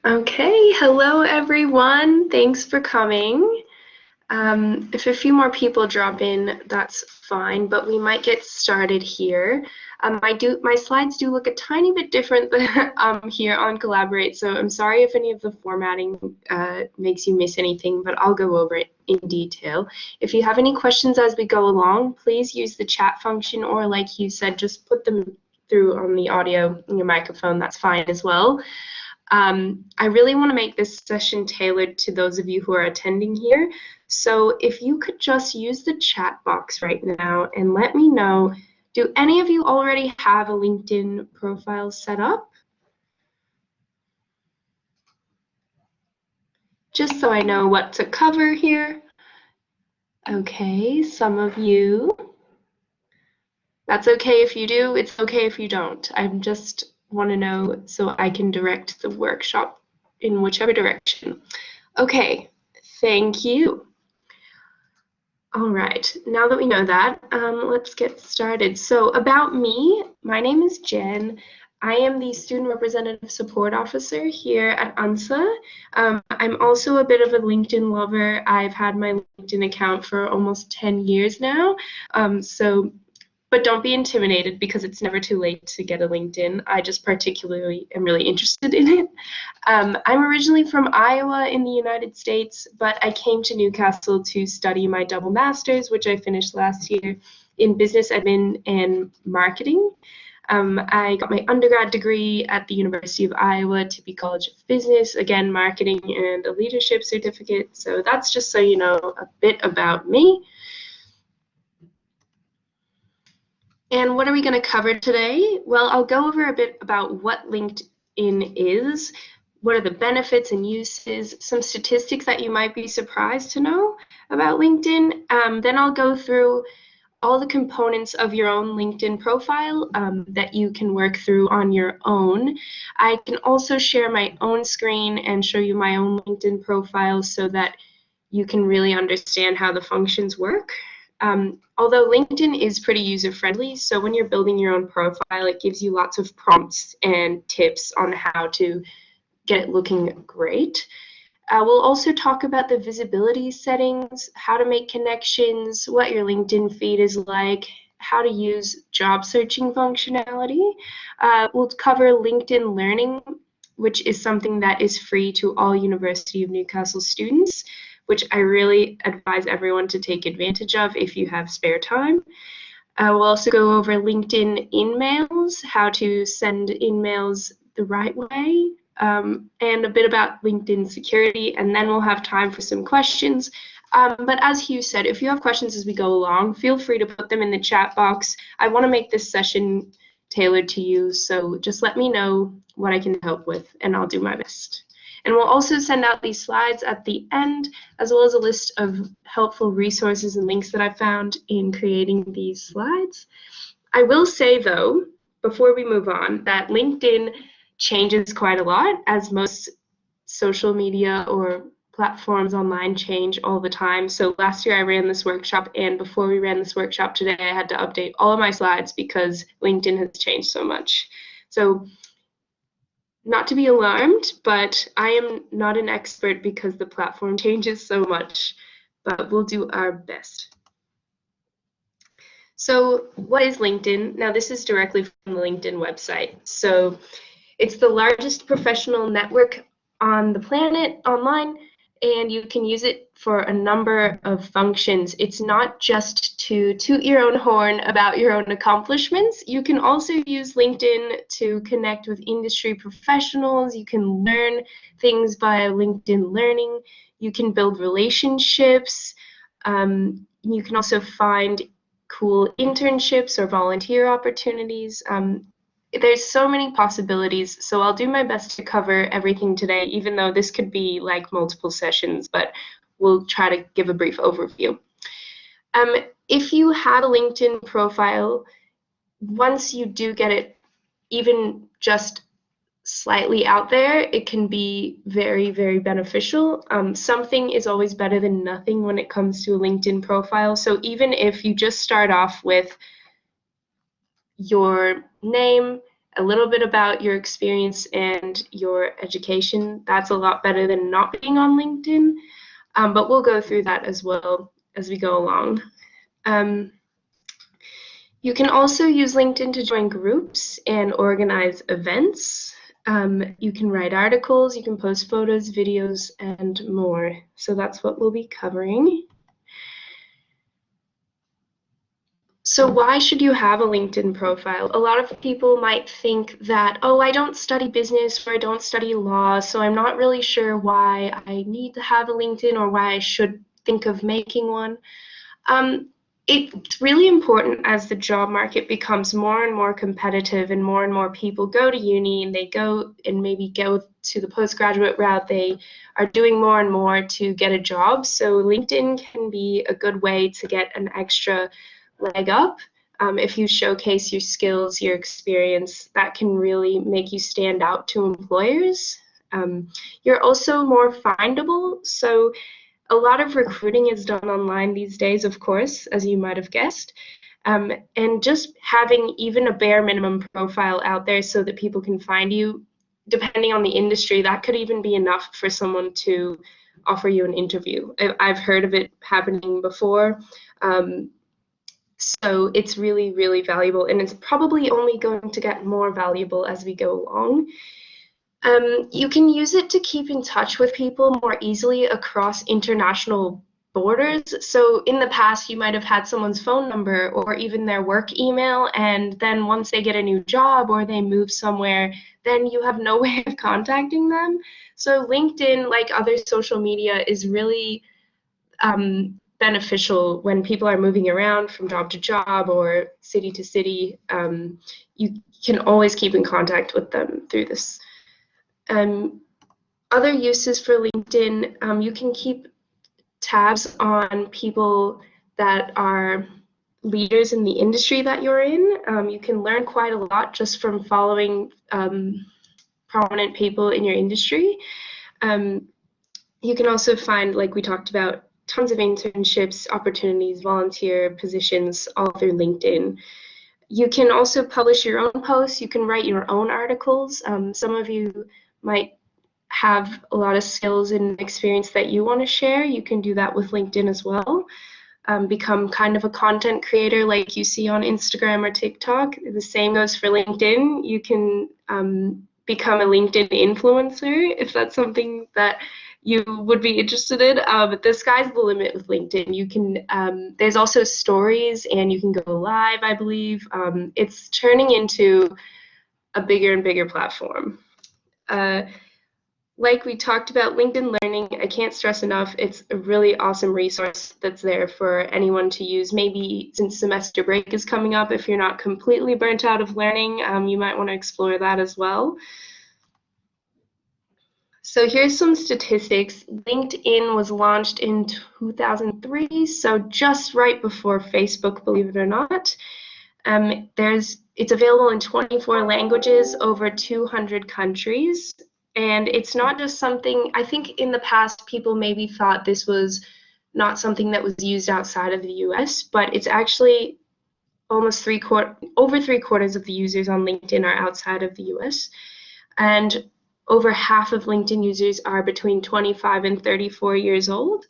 Okay, hello everyone. Thanks for coming. If a few more people drop in, that's fine, but we might get started here. My slides do look a tiny bit different here on Collaborate, so I'm sorry if any of the formatting makes you miss anything, but I'll go over it in detail. If you have any questions as we go along, please use the chat function, or like you said, just put them through on the audio in your microphone. That's fine as well. I really want to make this session tailored to those of you who are attending here. So if you could just use the chat box right now and let me know, do any of you already have a LinkedIn profile set up? Just so I know what to cover here. Okay, some of you. That's okay if you do, it's okay if you don't. I just want to know so I can direct the workshop in whichever direction. Okay, thank you. All right, now that we know that, let's get started. So about me, my name is Jen. I am the Student Representative Support Officer here at UNSA. I'm also a bit of a LinkedIn lover. I've had my LinkedIn account for almost 10 years now. But don't be intimidated because it's never too late to get a LinkedIn. I just particularly am really interested in it. I'm originally from Iowa in the United States, but I came to Newcastle to study my double master's, which I finished last year in business admin and marketing. I got my undergrad degree at the University of Iowa, Tippie College of Business, again, marketing and a leadership certificate. So that's just so you know a bit about me. And what are we going to cover today? Well, I'll go over a bit about what LinkedIn is, what are the benefits and uses, some statistics that you might be surprised to know about LinkedIn. Then I'll go through all the components of your own LinkedIn profile that you can work through on your own. I can also share my own screen and show you my own LinkedIn profile so that you can really understand how the functions work. Although LinkedIn is pretty user-friendly, so when you're building your own profile, it gives you lots of prompts and tips on how to get it looking great. We'll also talk about the visibility settings, how to make connections, what your LinkedIn feed is like, how to use job searching functionality. We'll cover LinkedIn Learning, which is something that is free to all University of Newcastle students, which I really advise everyone to take advantage of if you have spare time. We'll also go over LinkedIn InMails, how to send InMails the right way, and a bit about LinkedIn security, and then we'll have time for some questions. But as Hugh said, if you have questions as we go along, feel free to put them in the chat box. I want to make this session tailored to you, so just let me know what I can help with, and I'll do my best. And we'll also send out these slides at the end, as well as a list of helpful resources and links that I found in creating these slides. I will say, though, before we move on, that LinkedIn changes quite a lot, as most social media or platforms online change all the time. So last year I ran this workshop, and before we ran this workshop today, I had to update all of my slides because LinkedIn has changed so much. So not to be alarmed, but I am not an expert because the platform changes so much, but we'll do our best. So what is LinkedIn? Now, this is directly from the LinkedIn website. So it's the largest professional network on the planet online, and you can use it for a number of functions. It's not just to toot your own horn about your own accomplishments. You can also use LinkedIn to connect with industry professionals. You can learn things via LinkedIn Learning. You can build relationships. You can also find cool internships or volunteer opportunities. There's so many possibilities, so I'll do my best to cover everything today, even though this could be like multiple sessions, but we'll try to give a brief overview. If you have a LinkedIn profile, once you do get it even just slightly out there, it can be very, very beneficial. Something is always better than nothing when it comes to a LinkedIn profile, so even if you just start off with your name, a little bit about your experience and your education. That's a lot better than not being on LinkedIn, but we'll go through that as well as we go along. You can also use LinkedIn to join groups and organize events. You can write articles, you can post photos, videos, and more. So that's what we'll be covering. So why should you have a LinkedIn profile? A lot of people might think that, oh, I don't study business or I don't study law, so I'm not really sure why I need to have a LinkedIn or why I should think of making one. It's really important as the job market becomes more and more competitive and more people go to uni and they go and maybe go to the postgraduate route. They are doing more and more to get a job. So LinkedIn can be a good way to get an extra leg up. If you showcase your skills, your experience, that can really make you stand out to employers. You're also more findable. So a lot of recruiting is done online these days, of course, as you might have guessed. And just having even a bare minimum profile out there so that people can find you, depending on the industry, that could even be enough for someone to offer you an interview. I've heard of it happening before. So it's really, really valuable, and it's probably only going to get more valuable as we go along. You can use it to keep in touch with people more easily across international borders. So in the past, you might have had someone's phone number or even their work email, and then once they get a new job or they move somewhere, then you have no way of contacting them. So LinkedIn, like other social media, is really beneficial when people are moving around from job to job or city to city. You can always keep in contact with them through this. Other uses for LinkedIn, you can keep tabs on people that are leaders in the industry that you're in. You can learn quite a lot just from following prominent people in your industry. You can also find, like we talked about, tons of internships, opportunities, volunteer positions, all through LinkedIn. You can also publish your own posts. You can write your own articles. Some of you might have a lot of skills and experience that you want to share. You can do that with LinkedIn as well. Become kind of a content creator like you see on Instagram or TikTok. The same goes for LinkedIn. You can become a LinkedIn influencer if that's something that you would be interested in. But the sky's the limit with LinkedIn. You can, there's also stories and you can go live, I believe. It's turning into a bigger and bigger platform. Like we talked about, LinkedIn Learning, I can't stress enough, it's a really awesome resource that's there for anyone to use. Maybe since semester break is coming up, if you're not completely burnt out of learning, you might want to explore that as well. So here's some statistics. LinkedIn was launched in 2003, so just right before Facebook, believe it or not. It's available in 24 languages, over 200 countries. And it's not just something, I think in the past people maybe thought this was not something that was used outside of the US, but it's actually almost over 3/4 of the users on LinkedIn are outside of the US. And over half of LinkedIn users are between 25 and 34 years old.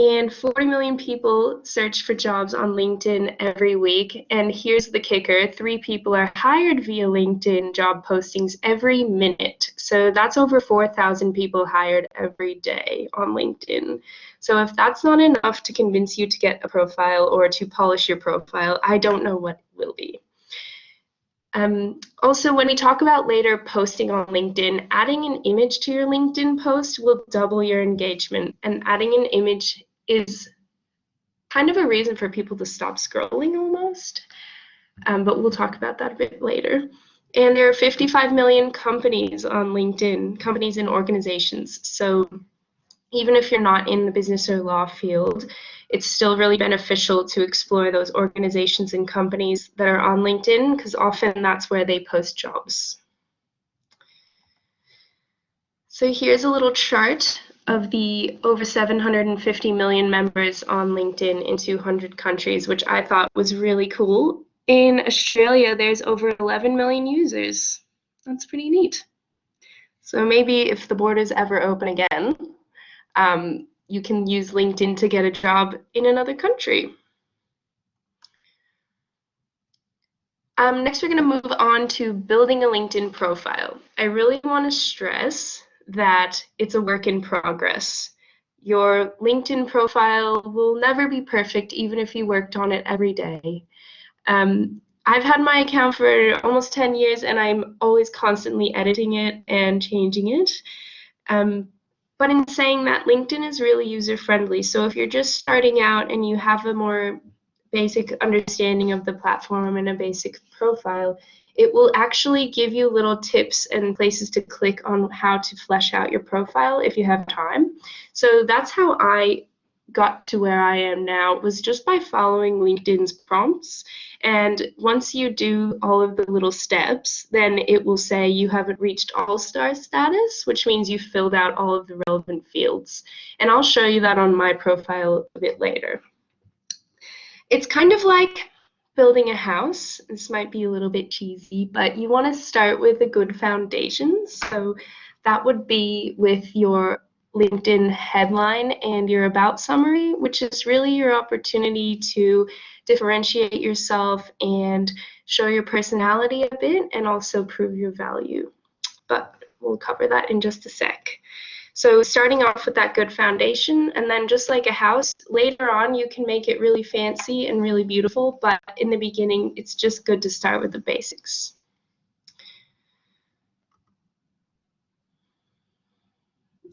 And 40 million people search for jobs on LinkedIn every week. And here's the kicker, 3 people are hired via LinkedIn job postings every minute. So that's over 4,000 people hired every day on LinkedIn. So if that's not enough to convince you to get a profile or to polish your profile, I don't know what will be. Also, when we talk about later posting on LinkedIn, adding an image to your LinkedIn post will double your engagement, and adding an image is kind of a reason for people to stop scrolling almost, but we'll talk about that a bit later. And there are 55 million companies on LinkedIn, companies and organizations. So even if you're not in the business or law field, it's still really beneficial to explore those organizations and companies that are on LinkedIn, because often that's where they post jobs. So here's a little chart of the over 750 million members on LinkedIn in 200 countries, which I thought was really cool. In Australia, there's over 11 million users. That's pretty neat. So maybe if the borders ever open again, you can use LinkedIn to get a job in another country. Next, we're going to move on to building a LinkedIn profile. I really want to stress that it's a work in progress. Your LinkedIn profile will never be perfect, even if you worked on it every day. I've had my account for almost 10 years, and I'm always constantly editing it and changing it. But in saying that, LinkedIn is really user-friendly. So if you're just starting out and you have a more basic understanding of the platform and a basic profile, it will actually give you little tips and places to click on how to flesh out your profile if you have time. So that's how I got to where I am now, was just by following LinkedIn's prompts. And once you do all of the little steps, then it will say you haven't reached all-star status, which means you filled out all of the relevant fields. And I'll show you that on my profile a bit later. It's kind of like building a house. This might be a little bit cheesy, but you want to start with a good foundation. So that would be with your LinkedIn headline and your about summary, which is really your opportunity to differentiate yourself and show your personality a bit and also prove your value. But we'll cover that in just a sec. So starting off with that good foundation, and then just like a house, later on you can make it really fancy and really beautiful, but in the beginning it's just good to start with the basics.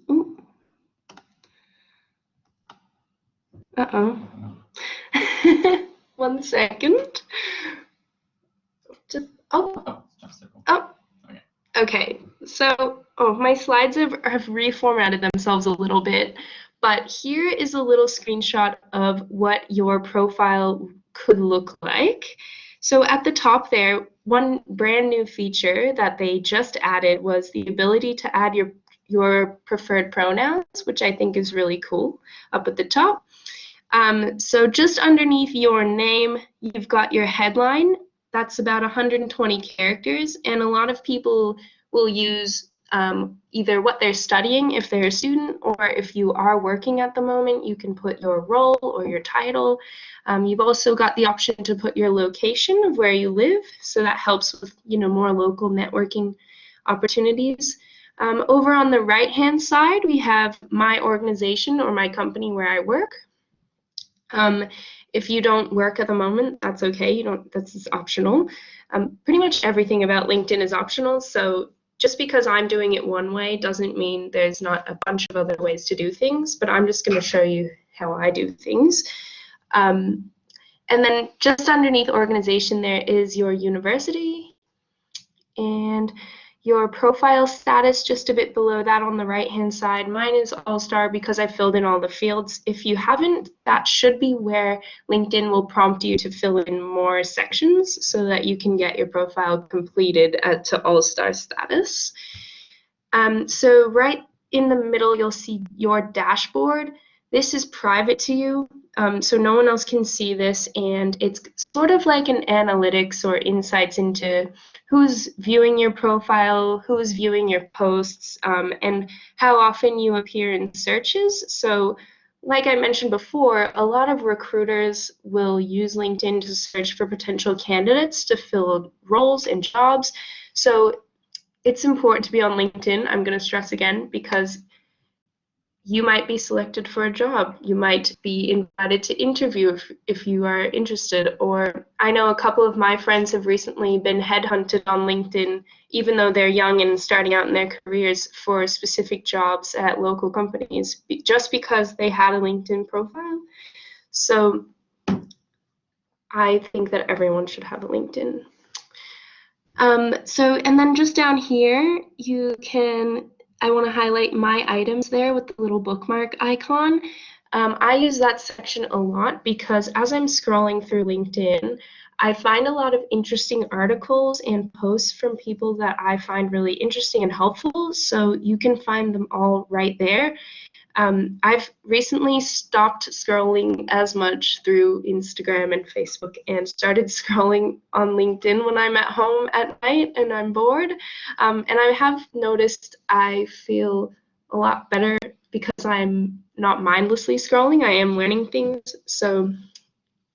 Ooh. Uh-oh. 1 second. Just, oh. Okay, so my slides have reformatted themselves a little bit, but here is a little screenshot of what your profile could look like. So at the top there, one brand new feature that they just added was the ability to add your preferred pronouns, which I think is really cool, up at the top. So just underneath your name, you've got your headline. That's about 120 characters, and a lot of people will use either what they're studying if they're a student, or if you are working at the moment, you can put your role or your title. You've also got the option to put your location of where you live, so that helps with more local networking opportunities. Over on the right-hand side, we have my organization or my company where I work. If you don't work at the moment, that's okay. That's optional. Pretty much everything about LinkedIn is optional. So just because I'm doing it one way doesn't mean there's not a bunch of other ways to do things, but I'm just going to show you how I do things. And then just underneath organization, there is your university and your profile status just a bit below that on the right-hand side. Mine is All-Star because I filled in all the fields. If you haven't, that should be where LinkedIn will prompt you to fill in more sections so that you can get your profile completed to All-Star status. So right in the middle, you'll see your dashboard. This is private to you, so no one else can see this, and it's sort of like an analytics or insights into who's viewing your profile, who's viewing your posts, and how often you appear in searches. So like I mentioned before, a lot of recruiters will use LinkedIn to search for potential candidates to fill roles and jobs. So it's important to be on LinkedIn, I'm going to stress again, because you might be selected for a job. You might be invited to interview if you are interested. Or I know a couple of my friends have recently been headhunted on LinkedIn, even though they're young and starting out in their careers, for specific jobs at local companies, just because they had a LinkedIn profile. So I think that everyone should have a LinkedIn. And then just down here, I want to highlight my items there with the little bookmark icon. I use that section a lot because as I'm scrolling through LinkedIn, I find a lot of interesting articles and posts from people that I find really interesting and helpful. So you can find them all right there. I've recently stopped scrolling as much through Instagram and Facebook and started scrolling on LinkedIn when I'm at home at night and I'm bored. And I have noticed I feel a lot better because I'm not mindlessly scrolling. I am learning things. So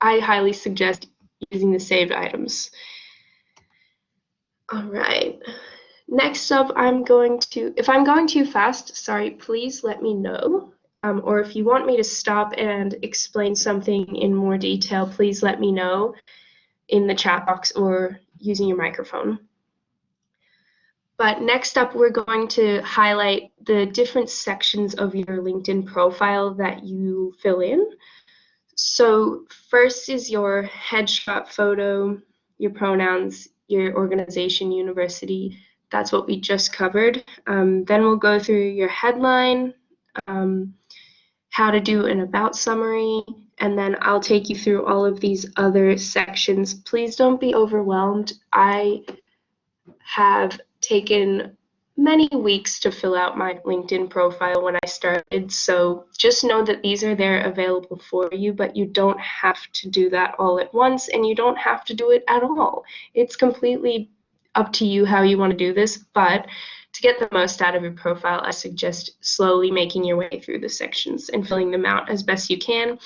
I highly suggest using the saved items. All right. Next up, if I'm going too fast, sorry, please let me know. Or if you want me to stop and explain something in more detail, please let me know in the chat box or using your microphone. But next up, we're going to highlight the different sections of your LinkedIn profile that you fill in. So first is your headshot photo, your pronouns, your organization, university. That's what we just covered. Then we'll go through your headline, how to do an about summary, and then I'll take you through all of these other sections. Please don't be overwhelmed. I have taken many weeks to fill out my LinkedIn profile when I started, so just know that these are there available for you, but you don't have to do that all at once, and you don't have to do it at all. It's completely up to you how you want to do this, but to get the most out of your profile, I suggest slowly making your way through the sections and filling them out as best you can.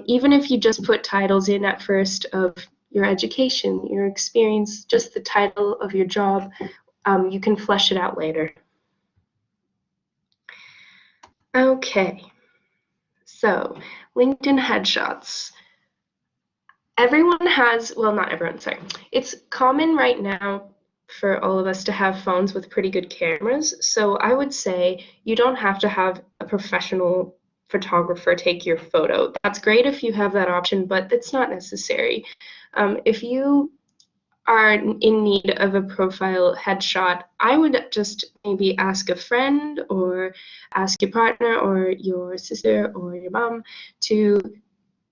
Even if you just put titles in at first of your education, your experience, just the title of your job, you can flesh it out later. Okay, so LinkedIn headshots. Everyone has, well, not everyone, sorry. It's common right now for all of us to have phones with pretty good cameras, so I would say you don't have to have a professional photographer take your photo. That's great if you have that option, but it's not necessary. If you are in need of a profile headshot, I would just maybe ask a friend or ask your partner or your sister or your mom to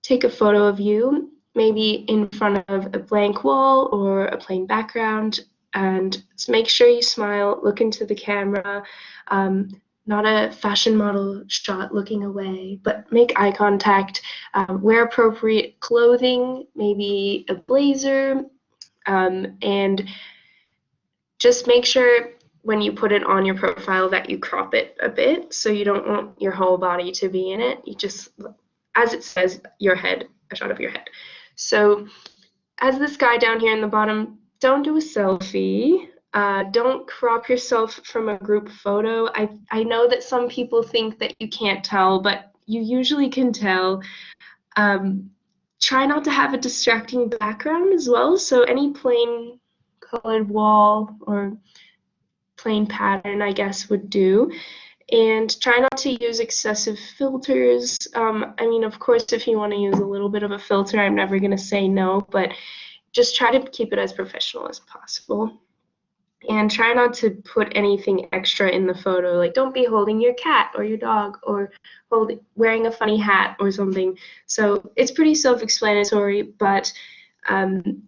take a photo of you, maybe in front of a blank wall or a plain background, and make sure you smile, look into the camera, not a fashion model shot looking away, but make eye contact, wear appropriate clothing, maybe a blazer, and just make sure when you put it on your profile that you crop it a bit, so you don't want your whole body to be in it. You just, as it says, your head, a shot of your head. So as this guy down here in the bottom, don't do a selfie. Don't crop yourself from a group photo. I know that some people think that you can't tell, but you usually can tell. Try not to have a distracting background as well, so any plain colored wall or plain pattern, I guess, would do. And try not to use excessive filters. I mean, of course, if you want to use a little bit of a filter, I'm never going to say no, but just try to keep it as professional as possible. And try not to put anything extra in the photo, like don't be holding your cat or your dog or wearing a funny hat or something. So it's pretty self-explanatory, but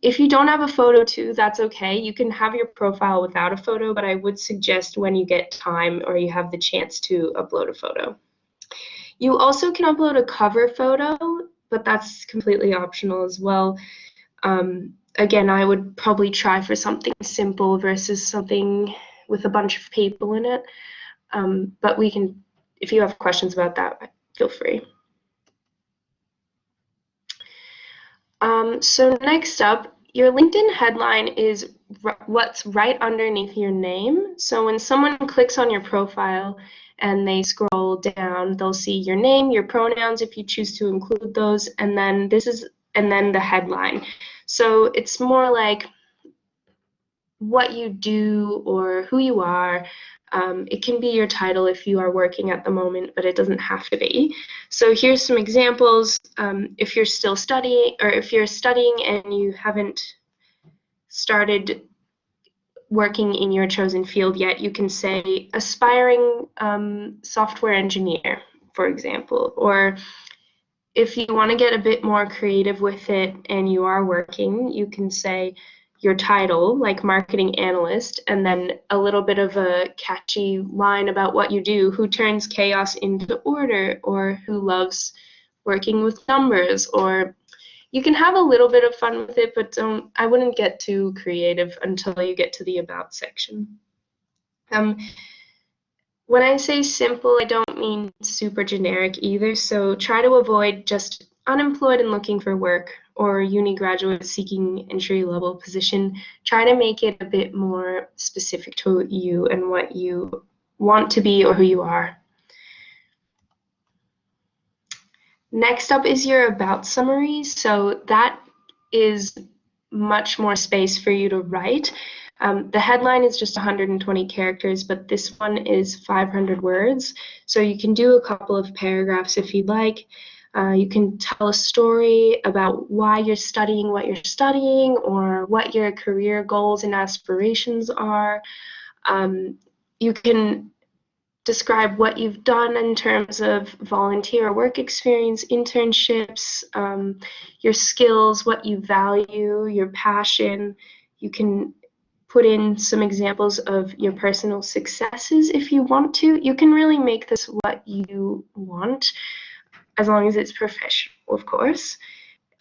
if you don't have a photo too, that's okay. You can have your profile without a photo, but I would suggest when you get time or you have the chance to upload a photo. You also can upload a cover photo, but that's completely optional as well. Again, I would probably try for something simple versus something with a bunch of people in it. But we can, if you have questions about that, feel free. So next up, your LinkedIn headline is what's right underneath your name. So when someone clicks on your profile and they scroll down, they'll see your name, your pronouns if you choose to include those, and then the headline. So it's more like what you do or who you are. It can be your title if you are working at the moment, but it doesn't have to be. So here's some examples. If you're still studying, or if you're studying and you haven't started working in your chosen field yet, you can say aspiring software engineer, for example. Or if you want to get a bit more creative with it and you are working, you can say your title, like marketing analyst, and then a little bit of a catchy line about what you do, who turns chaos into order, or who loves working with numbers, or you can have a little bit of fun with it, but I wouldn't get too creative until you get to the about section. When I say simple, I don't mean super generic either, so try to avoid just unemployed and looking for work or uni graduate seeking entry-level position. Try to make it a bit more specific to you and what you want to be or who you are. Next up is your about summary. So that is much more space for you to write. The headline is just 120 characters, but this one is 500 words. So you can do a couple of paragraphs if you'd like. You can tell a story about why you're studying what you're studying, or what your career goals and aspirations are. You can describe what you've done in terms of volunteer or work experience, internships, your skills, what you value, your passion. You can put in some examples of your personal successes if you want to. You can really make this what you want, as long as it's professional, of course.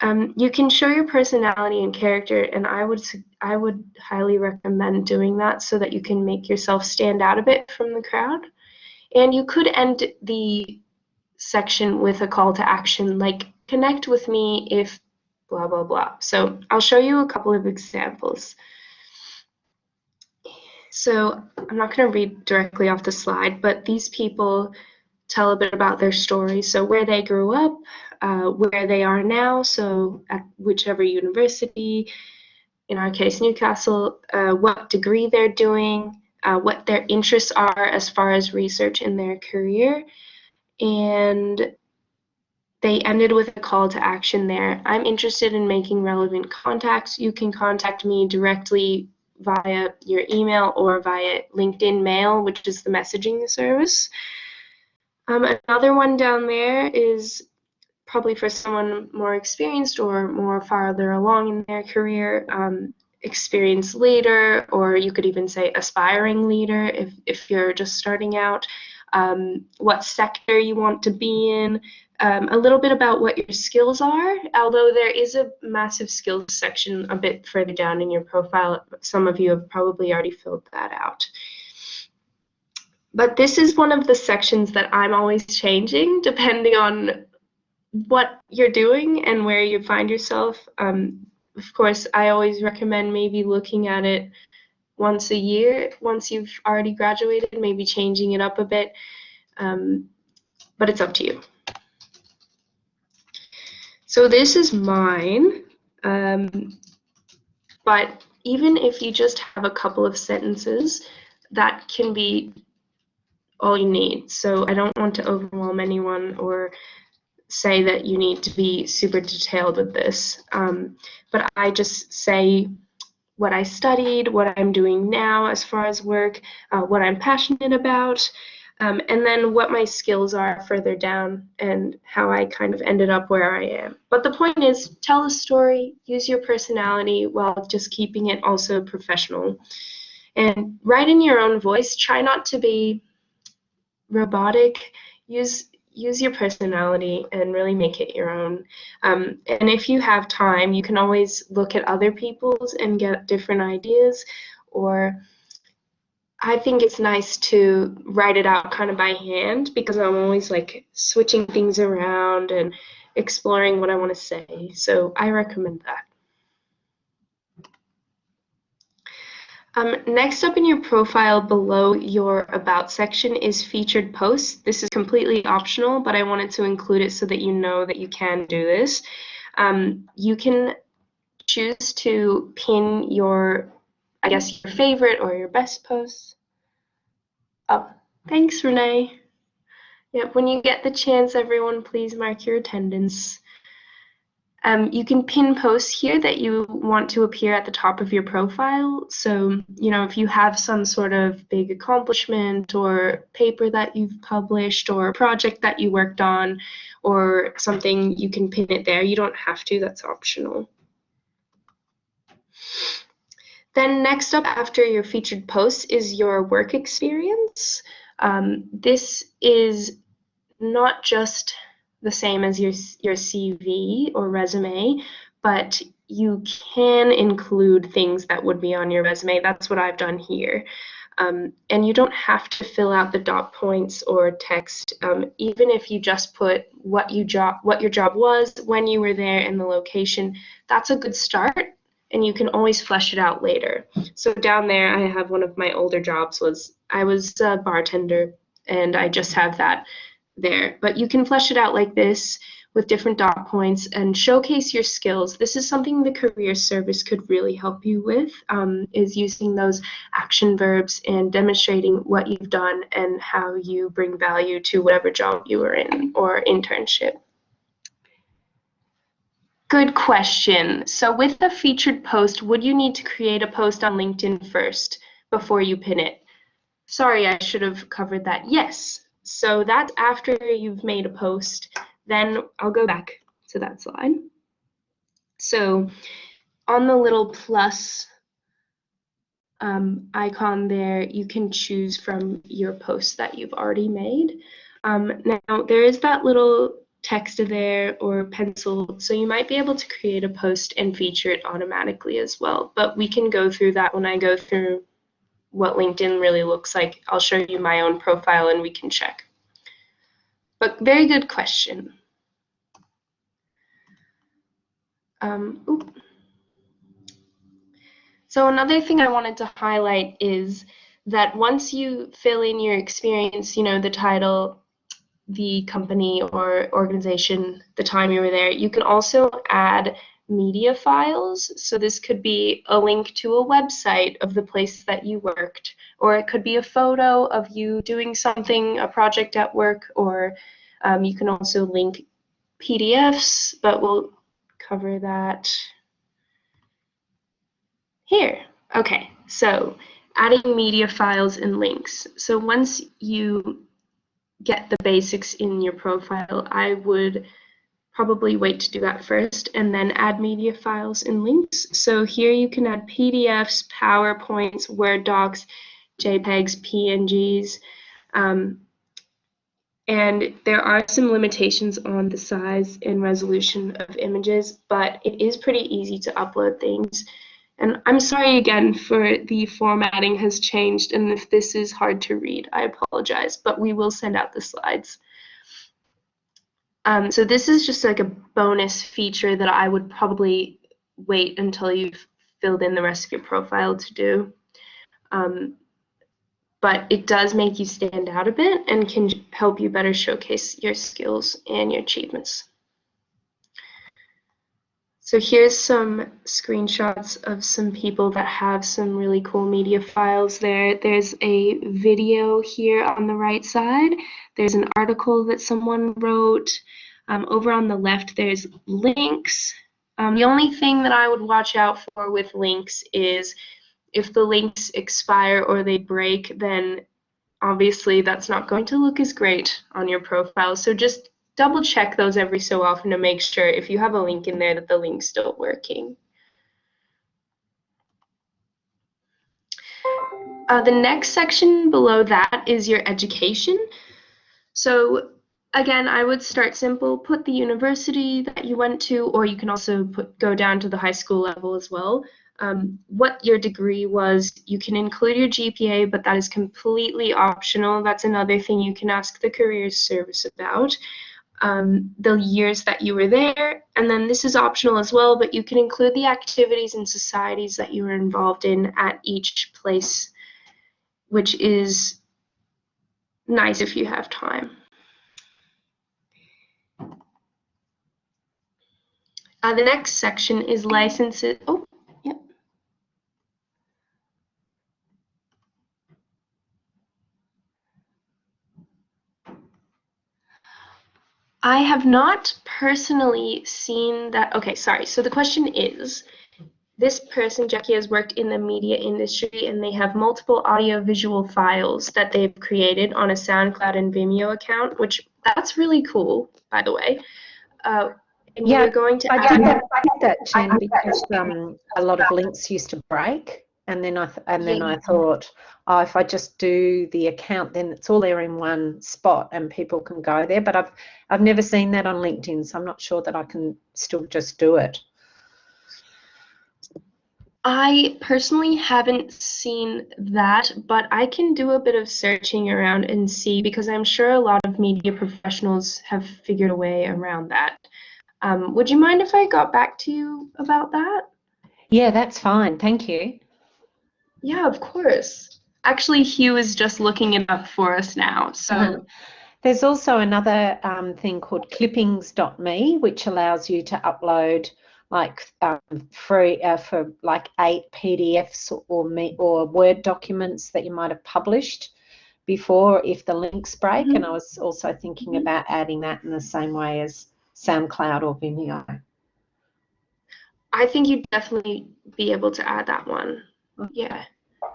You can show your personality and character, and I would highly recommend doing that so that you can make yourself stand out a bit from the crowd. And you could end the section with a call to action, like connect with me if blah, blah, blah. So I'll show you a couple of examples. So I'm not going to read directly off the slide, but these people tell a bit about their story. So where they grew up, where they are now, so at whichever university, in our case Newcastle, what degree they're doing, what their interests are as far as research in their career, and they ended with a call to action there. I'm interested in making relevant contacts. You can contact me directly via your email or via LinkedIn Mail, which is the messaging service. Another one down there is probably for someone more experienced or more farther along in their career, experienced leader, or you could even say aspiring leader if you're just starting out, what sector you want to be in, a little bit about what your skills are, although there is a massive skills section a bit further down in your profile. Some of you have probably already filled that out. But this is one of the sections that I'm always changing depending on what you're doing and where you find yourself. Of course, I always recommend maybe looking at it once a year, once you've already graduated, maybe changing it up a bit, but it's up to you. So this is mine, but even if you just have a couple of sentences, that can be all you need. So I don't want to overwhelm anyone or say that you need to be super detailed with this, but I just say what I studied, what I'm doing now as far as work, what I'm passionate about, and then what my skills are further down and how I kind of ended up where I am. But the point is, tell a story, use your personality while just keeping it also professional. And write in your own voice. Try not to be robotic. Use your personality and really make it your own. And if you have time, you can always look at other people's and get different ideas, or I think it's nice to write it out kind of by hand, because I'm always like switching things around and exploring what I want to say. So I recommend that. Next up in your profile below your About section is featured posts. This is completely optional, but I wanted to include it so that you know that you can do this. You can choose to pin your, I guess, your favorite or your best posts. Oh, thanks, Renee. Yep, when you get the chance, everyone, please mark your attendance. You can pin posts here that you want to appear at the top of your profile. So, if you have some sort of big accomplishment or paper that you've published or a project that you worked on or something, you can pin it there. You don't have to, that's optional. Then next up after your featured posts is your work experience. This is not just the same as your CV or resume, but you can include things that would be on your resume. That's what I've done here. And you don't have to fill out the dot points or text, even if you just put what your job was, when you were there, and the location. That's a good start, and you can always flesh it out later. So down there, I have one of my older jobs I was a bartender, and I just have that there. But you can flesh it out like this with different dot points and showcase your skills. This is something the career service could really help you with, is using those action verbs and demonstrating what you've done and how you bring value to whatever job you are in or internship. Good question. So with the featured post, would you need to create a post on LinkedIn first before you pin it? Sorry, I should have covered that. Yes. So that's after you've made a post. Then I'll go back to that slide. So on the little plus icon there, you can choose from your post that you've already made. Now, there is that little text there or pencil, so you might be able to create a post and feature it automatically as well. But we can go through that when I go through what LinkedIn really looks like. I'll show you my own profile and we can check. But very good question. So another thing I wanted to highlight is that once you fill in your experience, the title, the company or organization, the time you were there, you can also add media files. So this could be a link to a website of the place that you worked, or it could be a photo of you doing something, a project at work, or you can also link PDFs, but we'll cover that here. Okay, so adding media files and links. So once you get the basics in your profile, I would probably wait to do that first and then add media files and links. So here you can add PDFs, PowerPoints, Word docs, JPEGs, PNGs, and there are some limitations on the size and resolution of images, but it is pretty easy to upload things. And I'm sorry again for the formatting has changed, and if this is hard to read, I apologize, but we will send out the slides. So this is just like a bonus feature that I would probably wait until you've filled in the rest of your profile to do. But it does make you stand out a bit and can help you better showcase your skills and your achievements. So here's some screenshots of some people that have some really cool media files there. There's a video here on the right side. There's an article that someone wrote. Over on the left, there's links. The only thing that I would watch out for with links is if the links expire or they break, then obviously that's not going to look as great on your profile. So just double check those every so often to make sure if you have a link in there that the link's still working. The next section below that is your education. So again, I would start simple, put the university that you went to, or you can also go down to the high school level as well. What your degree was. You can include your GPA, but that is completely optional. That's another thing you can ask the careers service about. The years that you were there, and then this is optional as well, but you can include the activities and societies that you were involved in at each place, which is nice if you have time. The next section is licenses. Oh, yeah. I have not personally seen that. Okay, sorry. So the question is, this person, Jackie, has worked in the media industry and they have multiple audio-visual files that they've created on a SoundCloud and Vimeo account, which that's really cool, by the way. And yeah, we're going to I get that, Jen, because a lot of links used to break. And then Yeah. I thought, oh, if I just do the account, then it's all there in one spot and people can go there. But I've never seen that on LinkedIn, so I'm not sure that I can still just do it. I personally haven't seen that, but I can do a bit of searching around and see, because I'm sure a lot of media professionals have figured a way around that. Would you mind if I got back to you about that? Yeah, that's fine. Thank you. Yeah, of course. Actually, Hugh is just looking it up for us now. So There's also another thing called clippings.me, which allows you to upload like free for like 8 PDFs or Word documents that you might have published before if the links break. And I was also thinking about adding that in the same way as SoundCloud or Vimeo. I think you'd definitely be able to add that one. Yeah.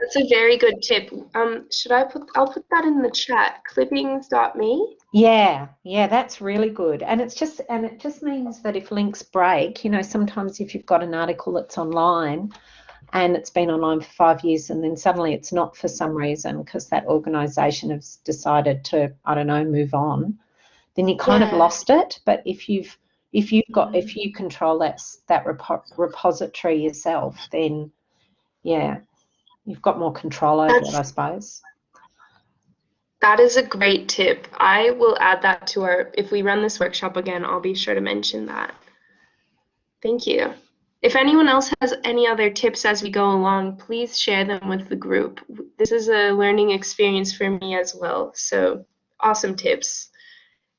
That's a very good tip. I'll put that in the chat, clippings.me. Yeah, that's really good. And it just means that if links break, sometimes if you've got an article that's online and it's been online for 5 years and then suddenly it's not for some reason because that organization has decided to, I don't know, move on, then you kind of lost it. But if you control that repository yourself, then yeah, you've got more control over it, I suppose. That is a great tip. I will add that to if we run this workshop again, I'll be sure to mention that. Thank you. If anyone else has any other tips as we go along, please share them with the group. This is a learning experience for me as well, so awesome tips.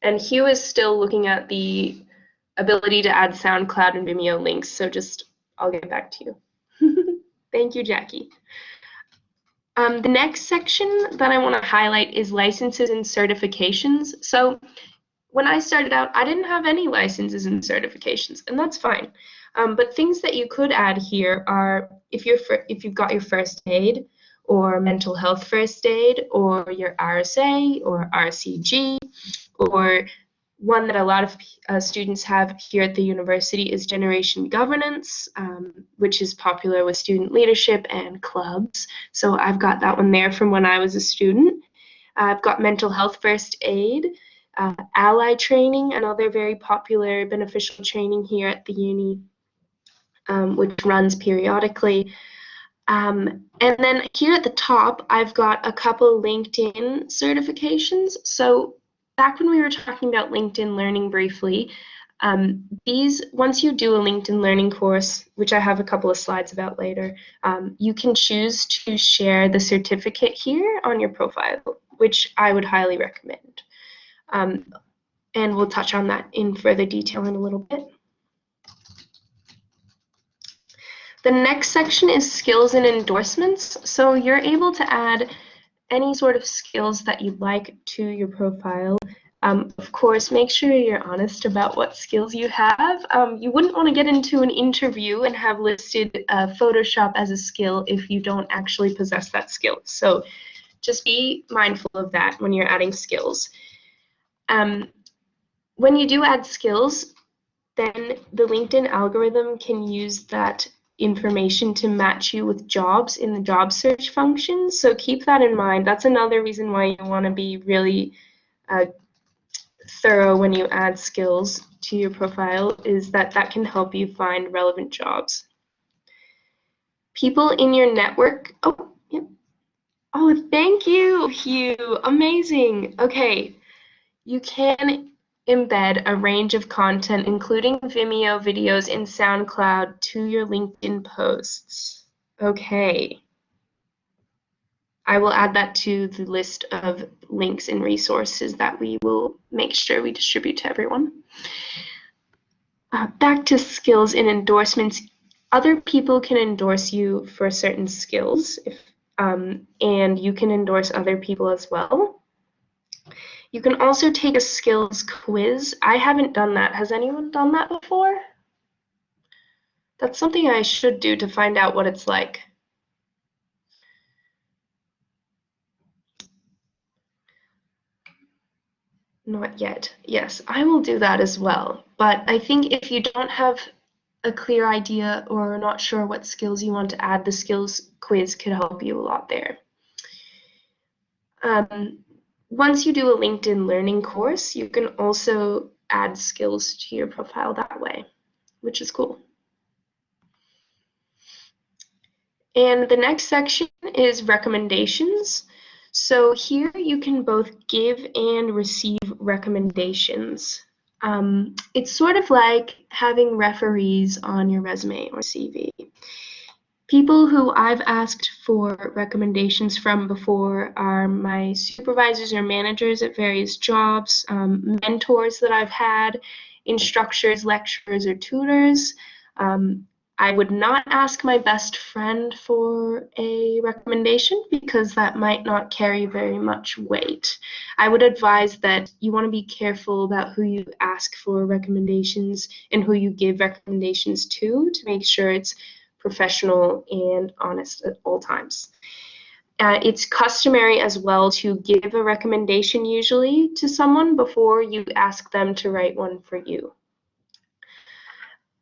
And Hugh is still looking at the ability to add SoundCloud and Vimeo links, so I'll get back to you. Thank you, Jackie. The next section that I want to highlight is licenses and certifications. So when I started out, I didn't have any licenses and certifications, and that's fine. But things that you could add here are if you've got your first aid or mental health first aid or your RSA or RCG, or one that a lot of students have here at the university is Generation Governance, which is popular with student leadership and clubs. So I've got that one there from when I was a student. I've got Mental Health First Aid, Ally Training, another very popular beneficial training here at the uni, which runs periodically. And then here at the top, I've got a couple LinkedIn certifications. So back when we were talking about LinkedIn Learning briefly, once you do a LinkedIn Learning course, which I have a couple of slides about later, you can choose to share the certificate here on your profile, which I would highly recommend. And we'll touch on that in further detail in a little bit. The next section is skills and endorsements. So you're able to add any sort of skills that you'd like to your profile. Of course, make sure you're honest about what skills you have. You wouldn't want to get into an interview and have listed Photoshop as a skill if you don't actually possess that skill. So just be mindful of that when you're adding skills. When you do add skills, then the LinkedIn algorithm can use that information to match you with jobs in the job search function. So keep that in mind. That's another reason why you want to be really thorough when you add skills to your profile, is that can help you find relevant jobs. People in your network. Oh, yeah. Oh, thank you, Hugh. Amazing. Okay. You can embed a range of content, including Vimeo videos and SoundCloud, to your LinkedIn posts. Okay. I will add that to the list of links and resources that we will make sure we distribute to everyone. Back to skills and endorsements. Other people can endorse you for certain skills, and you can endorse other people as well. You can also take a skills quiz. I haven't done that. Has anyone done that before? That's something I should do to find out what it's like. Not yet. Yes, I will do that as well. But I think if you don't have a clear idea or not sure what skills you want to add, the skills quiz could help you a lot there. Once you do a LinkedIn Learning course, you can also add skills to your profile that way, which is cool. And the next section is recommendations. So here you can both give and receive recommendations. It's sort of like having referees on your resume or CV. People who I've asked for recommendations from before are my supervisors or managers at various jobs, mentors that I've had, instructors, lecturers, or tutors. I would not ask my best friend for a recommendation because that might not carry very much weight. I would advise that you want to be careful about who you ask for recommendations and who you give recommendations to make sure it's professional and honest at all times. It's customary as well to give a recommendation usually to someone before you ask them to write one for you.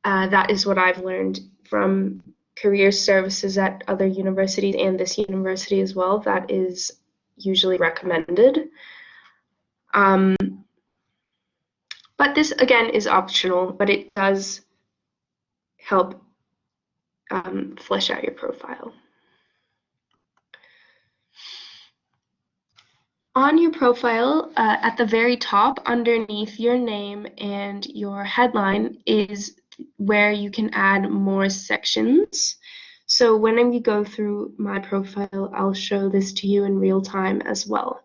That is what I've learned from career services at other universities and this university as well. That is usually recommended. But this, again, is optional, but it does help flesh out your profile. On your profile, at the very top, underneath your name and your headline is where you can add more sections. So when you go through my profile, I'll show this to you in real time as well.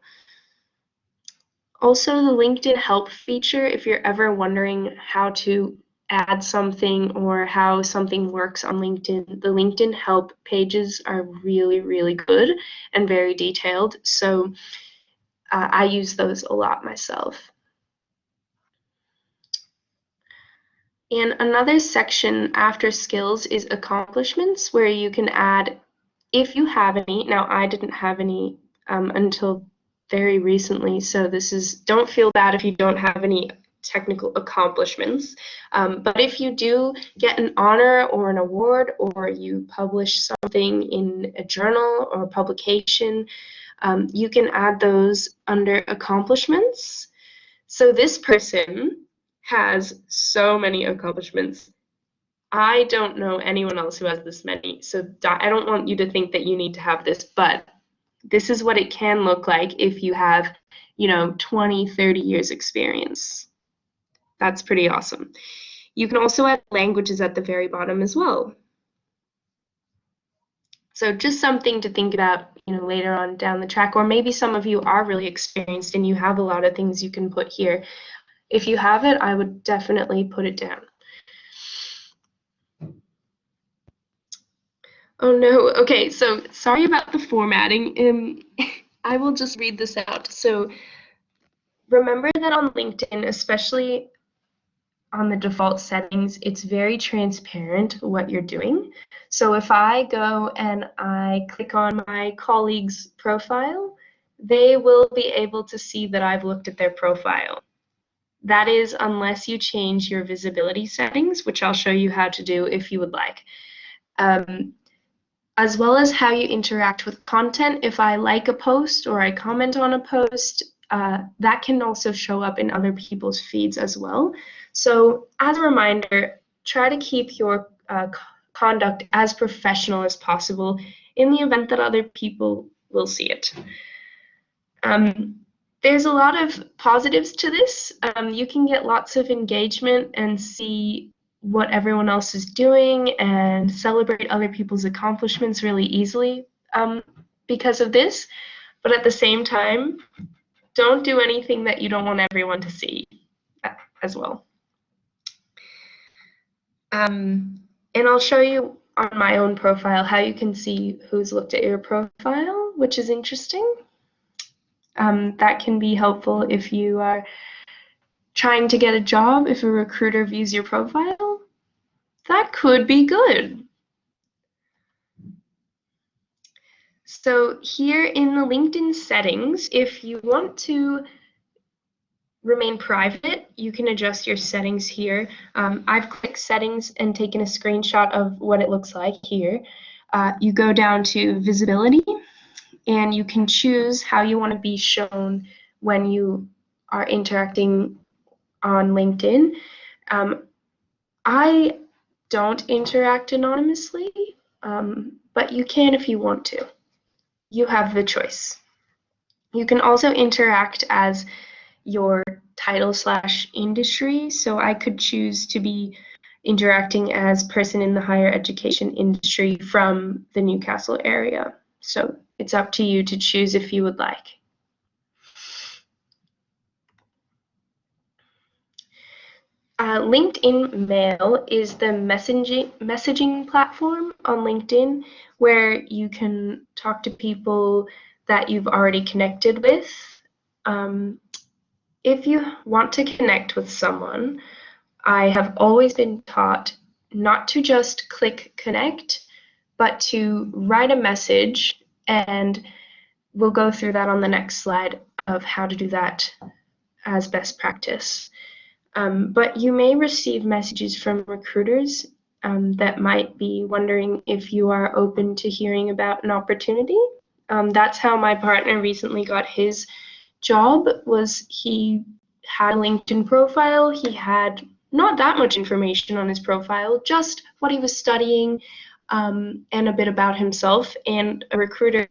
Also, the LinkedIn Help feature, if you're ever wondering how to add something or how something works on LinkedIn, the LinkedIn Help pages are really, really good and very detailed. So I use those a lot myself. And another section after skills is accomplishments, where you can add, if you have any. Now, I didn't have any until very recently, so don't feel bad if you don't have any technical accomplishments. But if you do get an honor or an award, or you publish something in a journal or a publication, you can add those under accomplishments. So this person has so many accomplishments. I don't know anyone else who has this many, so I don't want you to think that you need to have this, but this is what it can look like if you have, 20, 30 years experience. That's pretty awesome. You can also add languages at the very bottom as well. So just something to think about, later on down the track, or maybe some of you are really experienced and you have a lot of things you can put here. If you have it, I would definitely put it down. Oh no, okay, so sorry about the formatting. I will just read this out. So remember that on LinkedIn, especially on the default settings, it's very transparent what you're doing. So if I go and I click on my colleague's profile, they will be able to see that I've looked at their profile. That is, unless you change your visibility settings, which I'll show you how to do if you would like. As well as how you interact with content. If I like a post or I comment on a post, that can also show up in other people's feeds as well. So as a reminder, try to keep your conduct as professional as possible in the event that other people will see it. There's a lot of positives to this. You can get lots of engagement and see what everyone else is doing and celebrate other people's accomplishments really easily because of this. But at the same time, don't do anything that you don't want everyone to see as well. And I'll show you on my own profile how you can see who's looked at your profile, which is interesting. That can be helpful if you are trying to get a job. If a recruiter views your profile, that could be good. So here in the LinkedIn settings, if you want to remain private, you can adjust your settings here. I've clicked settings and taken a screenshot of what it looks like here. You go down to visibility, and you can choose how you want to be shown when you are interacting on LinkedIn. I don't interact anonymously, but you can if you want to. You have the choice. You can also interact as your title/industry. So I could choose to be interacting as person in the higher education industry from the Newcastle area. So it's up to you to choose if you would like. LinkedIn Mail is the messaging platform on LinkedIn where you can talk to people that you've already connected with. If you want to connect with someone, I have always been taught not to just click connect, but to write a message, and we'll go through that on the next slide of how to do that as best practice. But you may receive messages from recruiters that might be wondering if you are open to hearing about an opportunity. That's how my partner recently got his job. Was he had a LinkedIn profile. He had not that much information on his profile, just what he was studying and a bit about himself. And a recruiter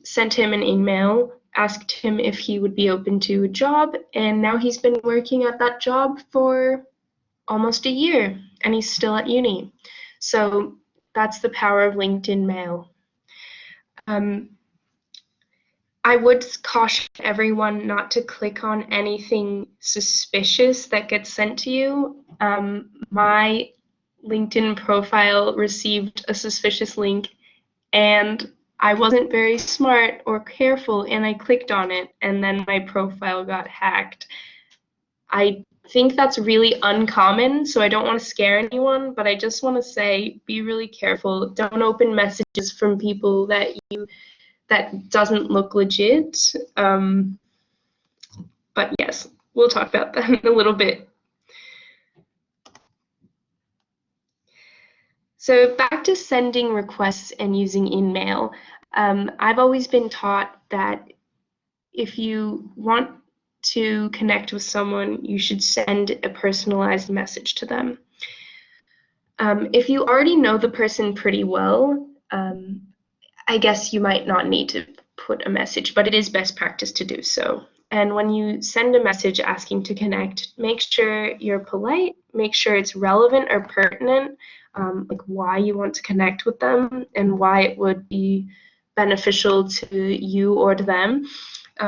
sent him an email, asked him if he would be open to a job, and now he's been working at that job for almost a year, and he's still at uni. So that's the power of LinkedIn Mail. I would caution everyone not to click on anything suspicious that gets sent to you. My LinkedIn profile received a suspicious link, and I wasn't very smart or careful, and I clicked on it, and then my profile got hacked. I think that's really uncommon, so I don't want to scare anyone, but I just want to say be really careful. Don't open messages from people that doesn't look legit. But yes, we'll talk about that in a little bit. So back to sending requests and using InMail. I've always been taught that if you want to connect with someone, you should send a personalized message to them. If you already know the person pretty well, I guess you might not need to put a message, but it is best practice to do so. And when you send a message asking to connect, make sure you're polite, make sure it's relevant or pertinent, like why you want to connect with them and why it would be beneficial to you or to them.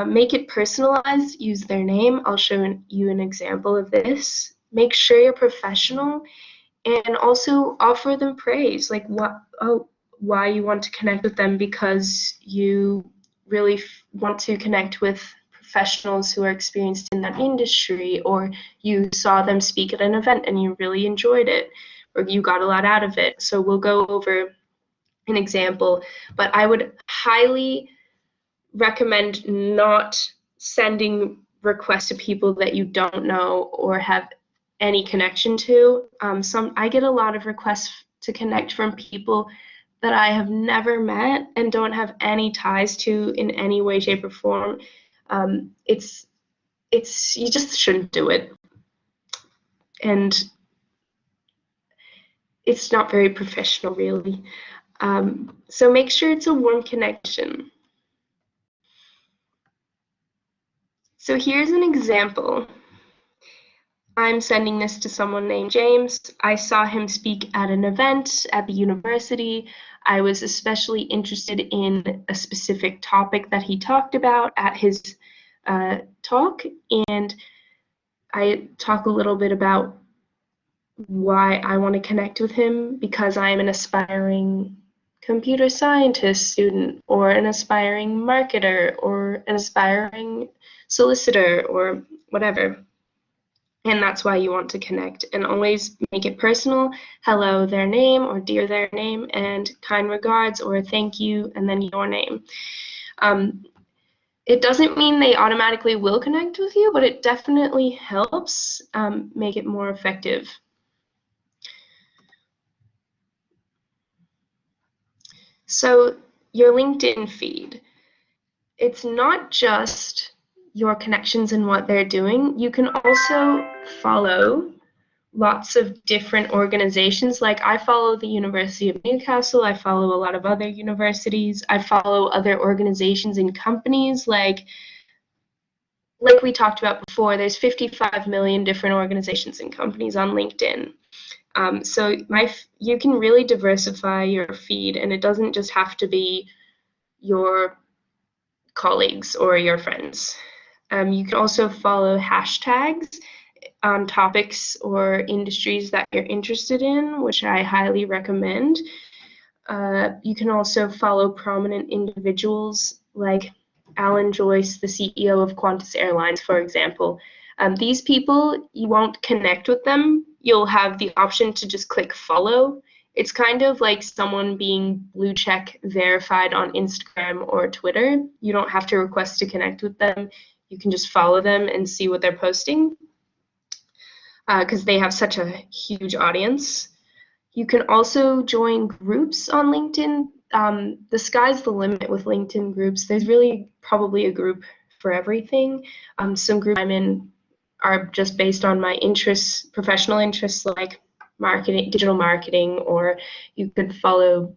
Make it personalized, use their name. I'll show you an example of this. Make sure you're professional, and also offer them praise, like why you want to connect with them, because you really want to connect with professionals who are experienced in that industry, or you saw them speak at an event and you really enjoyed it, or you got a lot out of it. So we'll go over an example, but I would highly recommend not sending requests to people that you don't know or have any connection to. I get a lot of requests to connect from people that I have never met and don't have any ties to in any way, shape, or form. It's you just shouldn't do it, and it's not very professional, really. So make sure it's a warm connection. So here's an example. I'm sending this to someone named James. I saw him speak at an event at the university. I was especially interested in a specific topic that he talked about at his talk, and I talk a little bit about why I want to connect with him, because I am an aspiring computer scientist student, or an aspiring marketer, or an aspiring solicitor, or whatever. And that's why you want to connect, and always make it personal. Hello, their name, or dear their name, and kind regards, or thank you, and then your name. It doesn't mean they automatically will connect with you, but it definitely helps make it more effective. So your LinkedIn feed, it's not just your connections and what they're doing. You can also follow lots of different organizations. Like I follow the University of Newcastle, I follow a lot of other universities, I follow other organizations and companies like we talked about before, there's 55 million different organizations and companies on LinkedIn. So you can really diversify your feed, and it doesn't just have to be your colleagues or your friends. You can also follow hashtags on topics or industries that you're interested in, which I highly recommend. You can also follow prominent individuals like Alan Joyce, the CEO of Qantas Airlines, for example. These people, you won't connect with them. You'll have the option to just click follow. It's kind of like someone being blue check verified on Instagram or Twitter. You don't have to request to connect with them. You can just follow them and see what they're posting because they have such a huge audience. You can also join groups on LinkedIn. The sky's the limit with LinkedIn groups. There's really probably a group for everything. Some groups I'm in are just based on my interests, professional interests like marketing, digital marketing, or you could follow,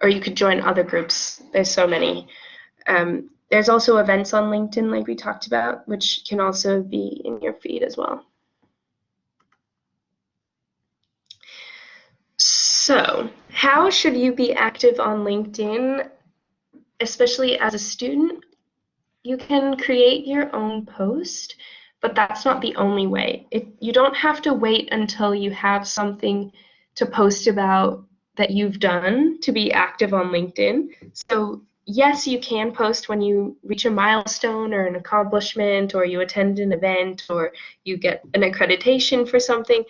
or you could join other groups. There's so many. There's also events on LinkedIn like we talked about, which can also be in your feed as well. So, how should you be active on LinkedIn, especially as a student? You can create your own post, but that's not the only way. You don't have to wait until you have something to post about that you've done to be active on LinkedIn. So, yes, you can post when you reach a milestone or an accomplishment, or you attend an event, or you get an accreditation for something.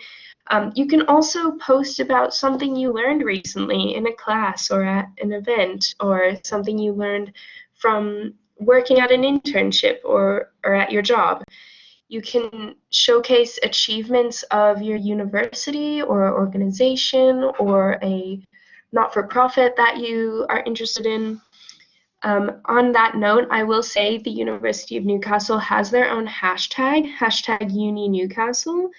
You can also post about something you learned recently in a class or at an event, or something you learned from working at an internship or at your job. You can showcase achievements of your university or organization or a not-for-profit that you are interested in. On that note, I will say the University of Newcastle has their own hashtag #UniNewcastle.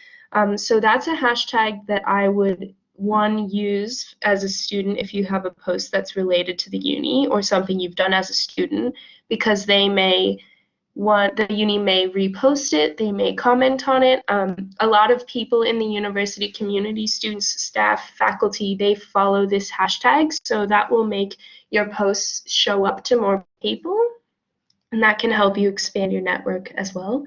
So that's a hashtag that I would, one, use as a student if you have a post that's related to the uni or something you've done as a student, because the uni may repost it, they may comment on it. A lot of people in the university community, students, staff, faculty, they follow this hashtag, so that will make your posts show up to more people, and that can help you expand your network as well.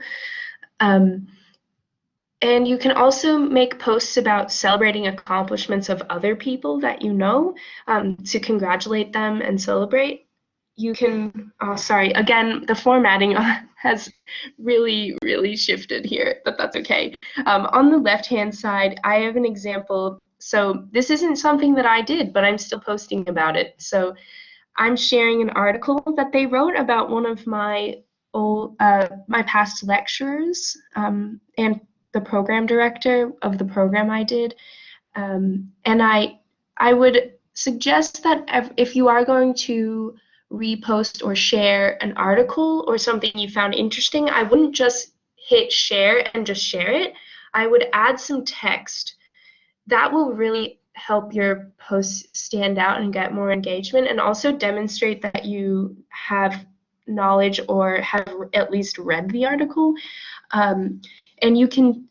And you can also make posts about celebrating accomplishments of other people that you know, to congratulate them and celebrate. You can, sorry, again, the formatting has really, really shifted here, but that's okay. On the left-hand side, I have an example. So this isn't something that I did, but I'm still posting about it. So I'm sharing an article that they wrote about one of my my past lecturers, and the program director of the program I did. And I would suggest that if you are going to repost or share an article or something you found interesting, I wouldn't just hit share and just share it. I would add some text. That will really help your posts stand out and get more engagement, and also demonstrate that you have knowledge or have at least read the article. And you can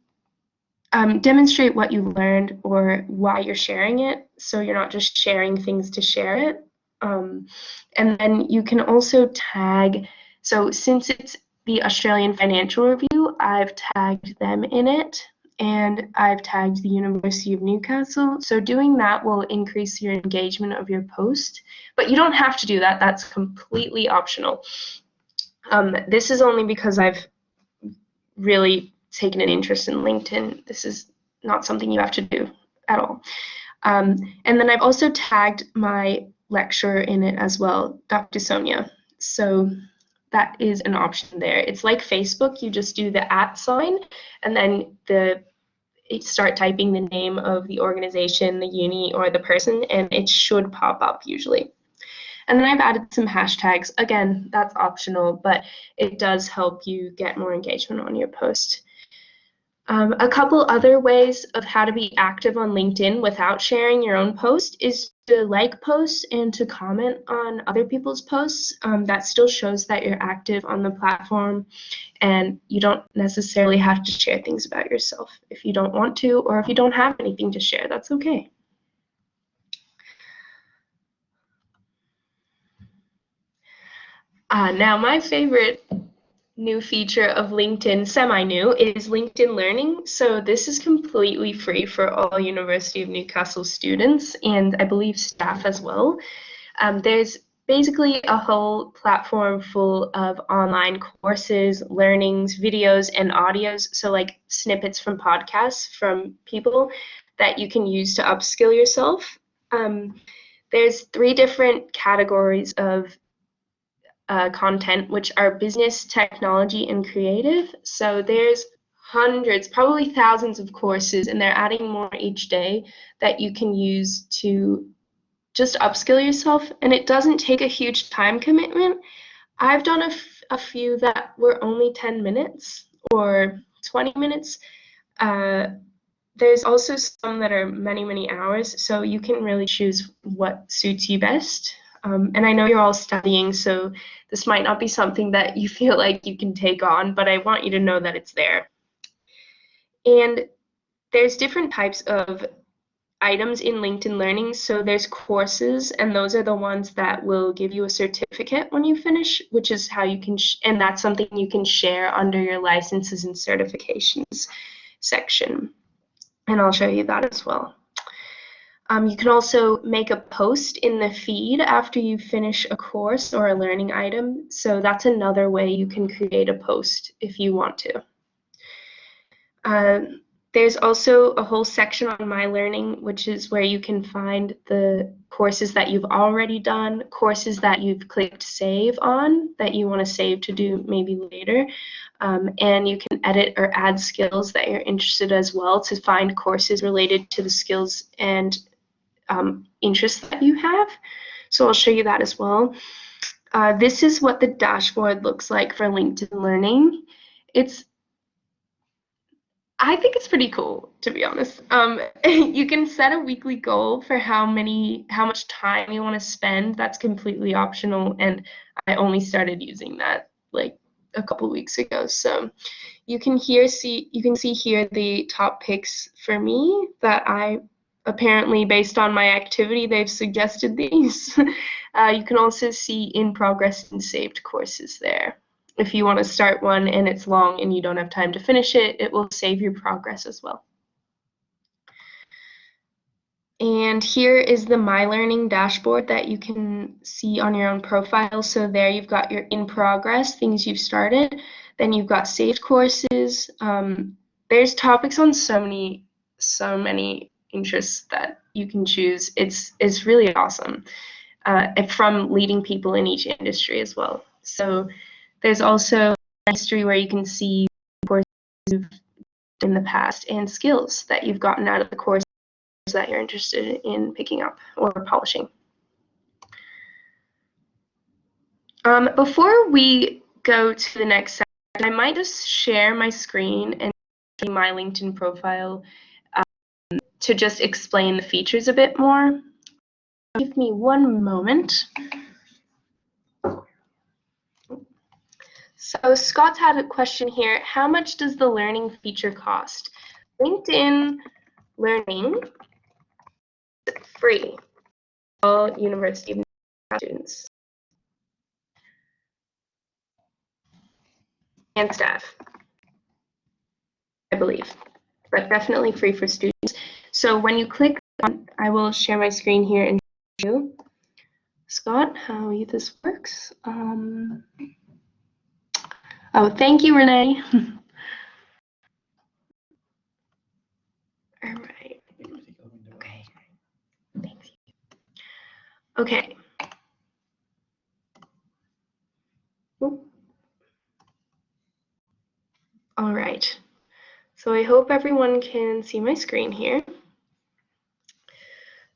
demonstrate what you learned or why you're sharing it, so you're not just sharing things to share it. And then you can also tag, so since it's the Australian Financial Review, I've tagged them in it, and I've tagged the University of Newcastle. So doing that will increase your engagement of your post, but you don't have to do that. That's completely optional. This is only because I've really taken an interest in LinkedIn. This is not something you have to do at all. And then I've also tagged my lecturer in it as well, Dr. Sonia. So that is an option there. It's like Facebook, you just do the @ sign and then start typing the name of the organization, the uni, or the person, and it should pop up usually. And then I've added some hashtags. Again, that's optional, but it does help you get more engagement on your post. A couple other ways of how to be active on LinkedIn without sharing your own post is to like posts and to comment on other people's posts. That still shows that you're active on the platform, and you don't necessarily have to share things about yourself if you don't want to, or if you don't have anything to share, that's okay. Now, my favorite new feature of LinkedIn, semi-new, is LinkedIn Learning. So this is completely free for all University of Newcastle students and I believe staff as well. There's basically a whole platform full of online courses, learnings, videos, and audios. So like snippets from podcasts from people that you can use to upskill yourself. There's 3 different categories of content, which are business, technology, and creative. So there's hundreds, probably thousands of courses, and they're adding more each day that you can use to just upskill yourself. And it doesn't take a huge time commitment. I've done a few that were only 10 minutes or 20 minutes. There's also some that are many, many hours, so you can really choose what suits you best. And I know you're all studying, so this might not be something that you feel like you can take on, but I want you to know that it's there. And there's different types of items in LinkedIn Learning. So there's courses, and those are the ones that will give you a certificate when you finish, which is how you can, and that's something you can share under your licenses and certifications section. And I'll show you that as well. You can also make a post in the feed after you finish a course or a learning item. So that's another way you can create a post if you want to. There's also a whole section on My Learning, which is where you can find the courses that you've already done, courses that you've clicked save on that you want to save to do maybe later. And you can edit or add skills that you're interested as well to find courses related to the skills and interests that you have. So I'll show you that as well. This is what the dashboard looks like for LinkedIn Learning. I think it's pretty cool, to be honest. You can set a weekly goal for how much time you want to spend. That's completely optional, and I only started using that like a couple weeks ago. So you can see here the top picks for me that I apparently, based on my activity, they've suggested these. You can also see in progress and saved courses there. If you want to start one and it's long and you don't have time to finish it, it will save your progress as well. And here is the My Learning dashboard that you can see on your own profile. So there you've got your in progress, things you've started. Then you've got saved courses. There's topics on so many interests that you can choose. It's really awesome. From leading people in each industry as well. So there's also a history where you can see courses in the past and skills that you've gotten out of the course that you're interested in picking up or polishing. Before we go to the next section, I might just share my screen and show you my LinkedIn profile to just explain the features a bit more. Give me one moment. So Scott's had a question here. How much does the learning feature cost? LinkedIn Learning is free for all University of Newcastle students and staff, I believe, but definitely free for students. So when you click on, I will share my screen here and show you, Scott, how this works. Oh, thank you, Renee. All right. Okay. Thank you. Okay. So I hope everyone can see my screen here.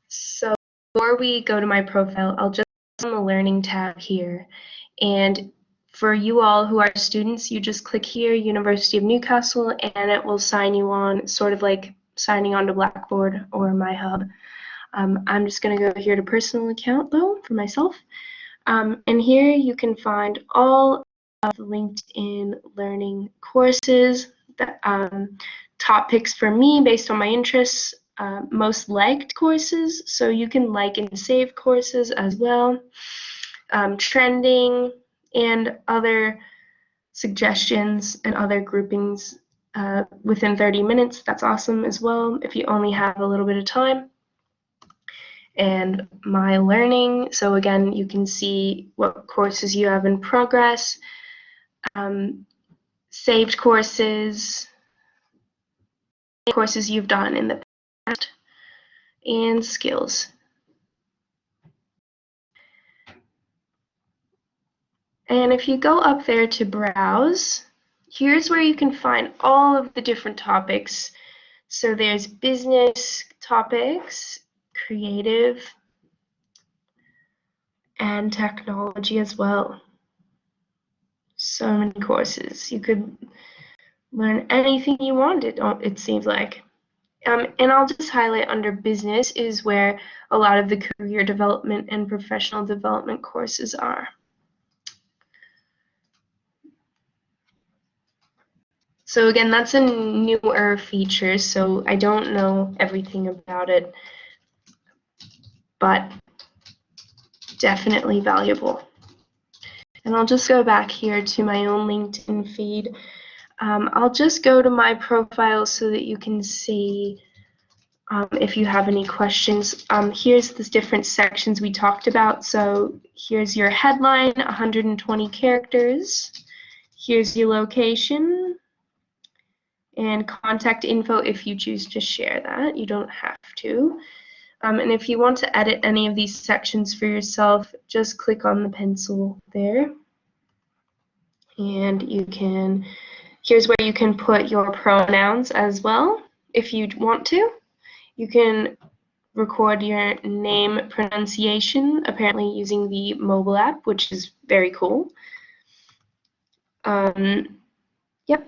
So before we go to my profile, I'll just click on the Learning tab here. And for you all who are students, you just click here, University of Newcastle, and it will sign you on, sort of like signing on to Blackboard or MyHub. I'm just going to go here to personal account, though, for myself. And here you can find all of the LinkedIn Learning courses, that, topics for me based on my interests, most liked courses, so you can like and save courses as well, trending, and other suggestions and other groupings within 30 minutes. That's awesome as well if you only have a little bit of time. And my learning, so again, you can see what courses you have in progress, saved courses you've done in the past, and skills. And if you go up there to browse, here's where you can find all of the different topics. So there's business topics, creative, and technology as well. So many courses. You could learn anything you wanted, it seems like. And I'll just highlight under business is where a lot of the career development and professional development courses are. So again, that's a newer feature, so I don't know everything about it, but definitely valuable. And I'll just go back here to my own LinkedIn feed. I'll just go to my profile so that you can see if you have any questions. Here's the different sections we talked about. So here's your headline, 120 characters. Here's your location and contact info if you choose to share that. You don't have to. And if you want to edit any of these sections for yourself, just click on the pencil there. And you can, here's where you can put your pronouns as well if you want to. You can record your name pronunciation, apparently using the mobile app, which is very cool. Yep.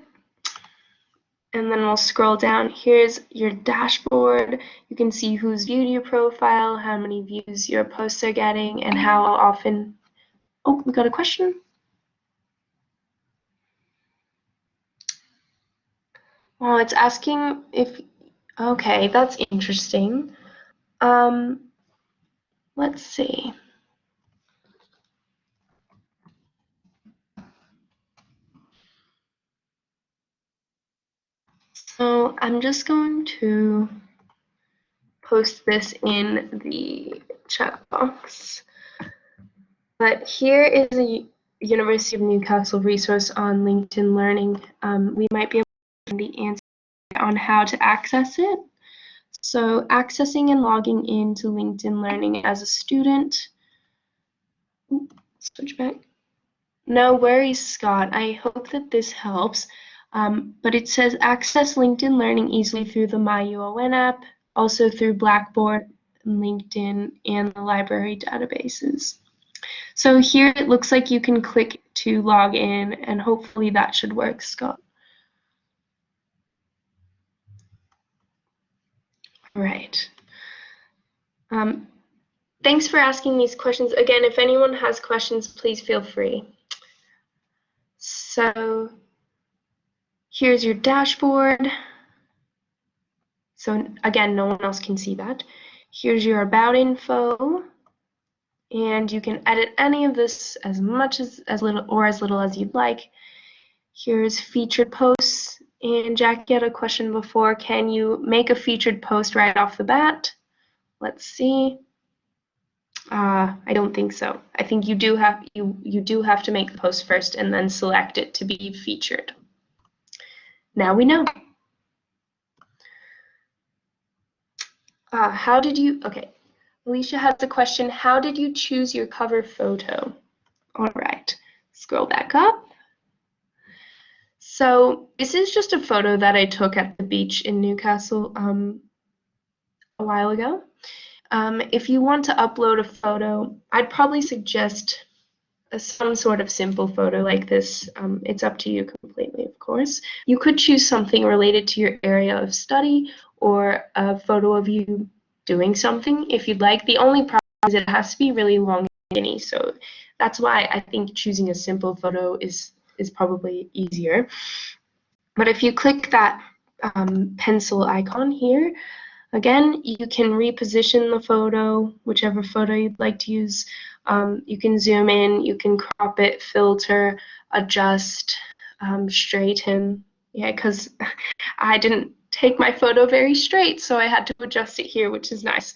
And then we'll scroll down. Here's your dashboard. You can see who's viewed your profile, how many views your posts are getting, and how often. Oh, we got a question. Oh, it's asking if. Okay, that's interesting. Let's see. So I'm just going to post this in the chat box. But here is a University of Newcastle resource on LinkedIn Learning. We might be able to find the answer on how to access it. So accessing and logging into LinkedIn Learning as a student. Switch back. No worries, Scott. I hope that this helps. But it says access LinkedIn Learning easily through the MyUON app, also through Blackboard, LinkedIn, and the library databases. So here it looks like you can click to log in, and hopefully that should work, Scott. Right. Thanks for asking these questions. Again, if anyone has questions, please feel free. So here's your dashboard. So again, no one else can see that. Here's your about info. And you can edit any of this as much as little as you'd like. Here's featured posts. And Jackie had a question before. Can you make a featured post right off the bat? Let's see. I don't think so. I think you do have to make the post first and then select it to be featured. Now we know. How did you? Okay. Alicia has a question. How did you choose your cover photo? All right. Scroll back up. So this is just a photo that I took at the beach in Newcastle a while ago. If you want to upload a photo, I'd probably suggest some sort of simple photo like this. It's up to you completely, of course. You could choose something related to your area of study or a photo of you doing something if you'd like. The only problem is it has to be really long and skinny, so that's why I think choosing a simple photo is probably easier. But if you click that pencil icon here, again, you can reposition the photo, whichever photo you'd like to use. You can zoom in, you can crop it, filter, adjust, straighten. Yeah, because I didn't take my photo very straight, so I had to adjust it here, which is nice.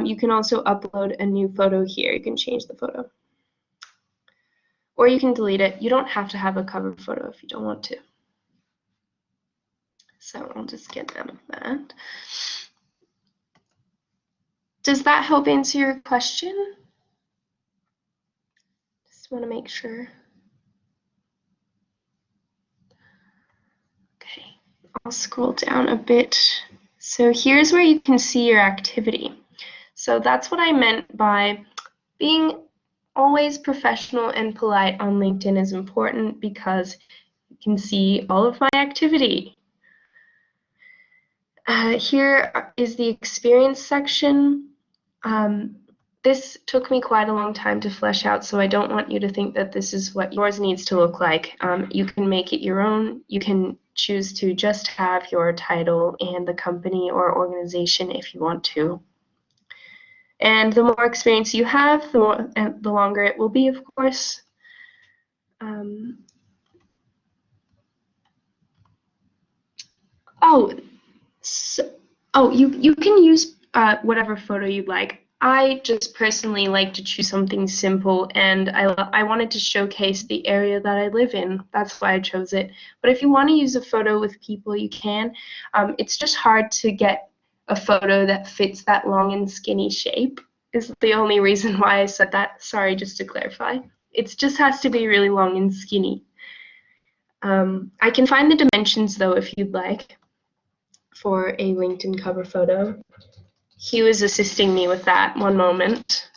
You can also upload a new photo here. You can change the photo. Or you can delete it. You don't have to have a cover photo if you don't want to. So I'll just get out of that. Does that help answer your question? Just want to make sure. Okay, I'll scroll down a bit. So here's where you can see your activity. So that's what I meant by being always professional and polite on LinkedIn is important because you can see all of my activity. Here is the experience section. This took me quite a long time to flesh out, so I don't want you to think that this is what yours needs to look like. You can make it your own. You can choose to just have your title and the company or organization if you want to. And the more experience you have, the longer it will be, of course. You can use whatever photo you'd like. I just personally like to choose something simple, and I wanted to showcase the area that I live in. That's why I chose it. But if you want to use a photo with people, you can. It's just hard to get a photo that fits that long and skinny shape, is the only reason why I said that. Sorry, just to clarify. It just has to be really long and skinny. I can find the dimensions, though, if you'd like, for a LinkedIn cover photo. Hugh is assisting me with that. One moment.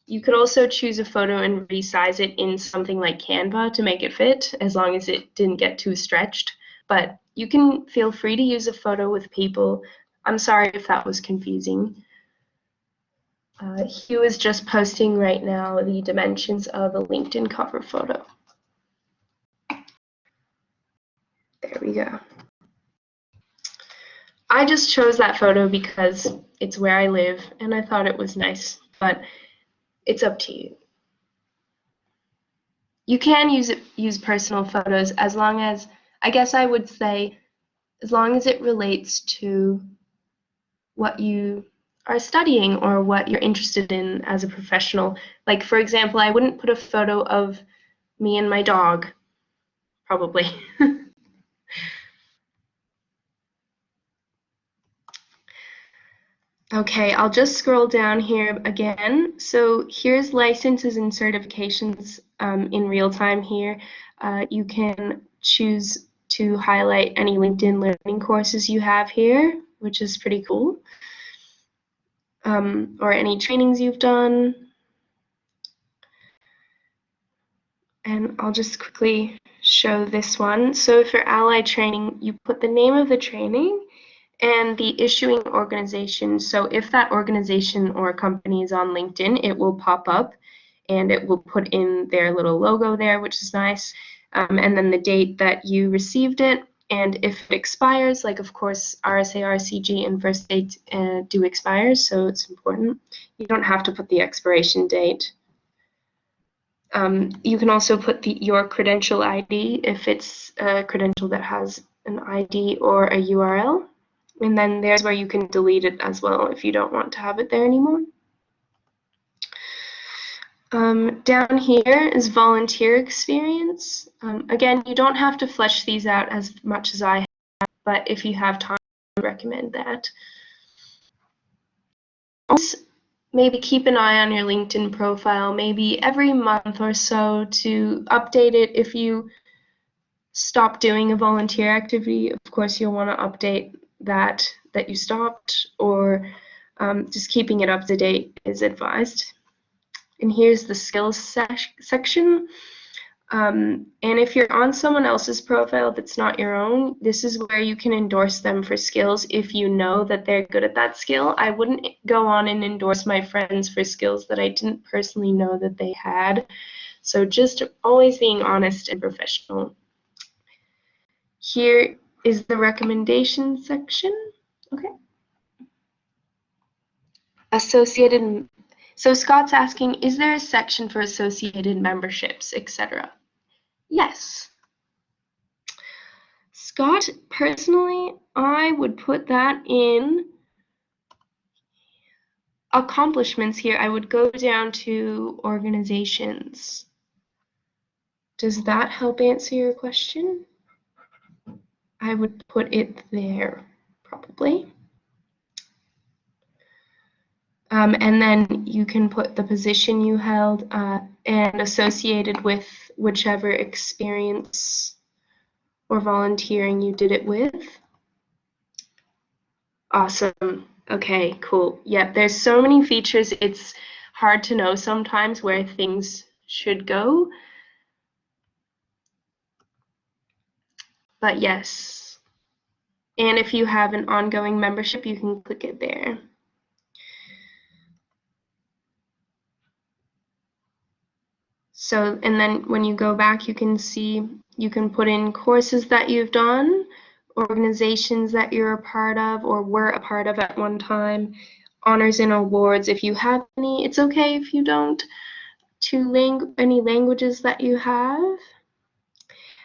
You could also choose a photo and resize it in something like Canva to make it fit, as long as it didn't get too stretched. But you can feel free to use a photo with people. I'm sorry if that was confusing. Hugh is just posting right now the dimensions of a LinkedIn cover photo. There we go. I just chose that photo because it's where I live and I thought it was nice, but it's up to you. You can use personal photos as long as, I guess I would say, as long as it relates to what you are studying or what you're interested in as a professional. Like, for example, I wouldn't put a photo of me and my dog, probably. Okay, I'll just scroll down here again. So here's licenses and certifications in real time here. You can choose to highlight any LinkedIn learning courses you have here, which is pretty cool, or any trainings you've done. And I'll just quickly show this one. So for Ally Training, you put the name of the training and the issuing organization. So if that organization or company is on LinkedIn, it will pop up and it will put in their little logo there, which is nice. And then the date that you received it. And if it expires, like of course RSA, RCG, and First Aid do expire, so it's important. You don't have to put the expiration date. You can also put your credential ID if it's a credential that has an ID or a URL. And then there's where you can delete it as well if you don't want to have it there anymore. Down here is volunteer experience. Again, you don't have to flesh these out as much as I have, but if you have time, I recommend that. Also, maybe keep an eye on your LinkedIn profile, maybe every month or so, to update it if you stop doing a volunteer activity, of course you'll want to update that you stopped, or just keeping it up to date is advised. And here's the skills section. And if you're on someone else's profile that's not your own, this is where you can endorse them for skills if you know that they're good at that skill. I wouldn't go on and endorse my friends for skills that I didn't personally know that they had. So just always being honest and professional. Here is the recommendation section. Okay. Associated. So Scott's asking, is there a section for associated memberships, etc.? Yes. Scott, personally, I would put that in accomplishments here. I would go down to organizations. Does that help answer your question? I would put it there, probably. And then you can put the position you held and associated with whichever experience or volunteering you did it with. Awesome. Okay, cool. Yeah, there's so many features, it's hard to know sometimes where things should go. But yes. And if you have an ongoing membership, you can click it there. So, and then when you go back, you can see, you can put in courses that you've done, organizations that you're a part of or were a part of at one time, honors and awards if you have any. It's okay if you don't. Any languages that you have.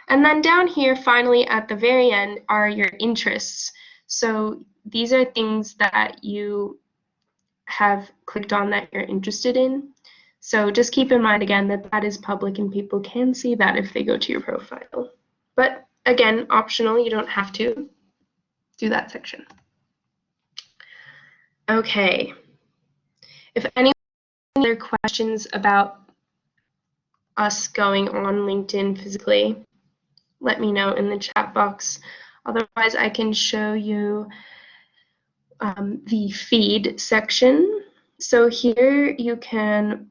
And then down here, finally, at the very end, are your interests. So these are things that you have clicked on that you're interested in. So just keep in mind, again, that that is public and people can see that if they go to your profile. But again, optional, you don't have to do that section. Okay. If any other questions about us going on LinkedIn physically, let me know in the chat box. Otherwise, I can show you the feed section. So here you can,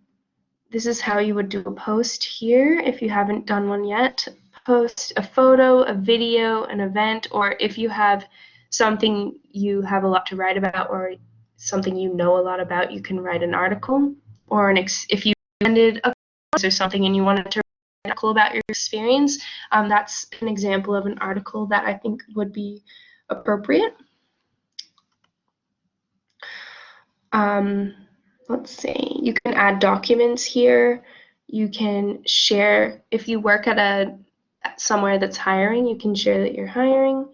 this is how you would do a post here if you haven't done one yet. Post a photo, a video, an event, or if you have something you have a lot to write about or something you know a lot about, you can write an article. Or if you attended a course or something and you wanted to write an article about your experience, that's an example of an article that I think would be appropriate. Let's see, you can add documents here. You can share, if you work at somewhere that's hiring, you can share that you're hiring.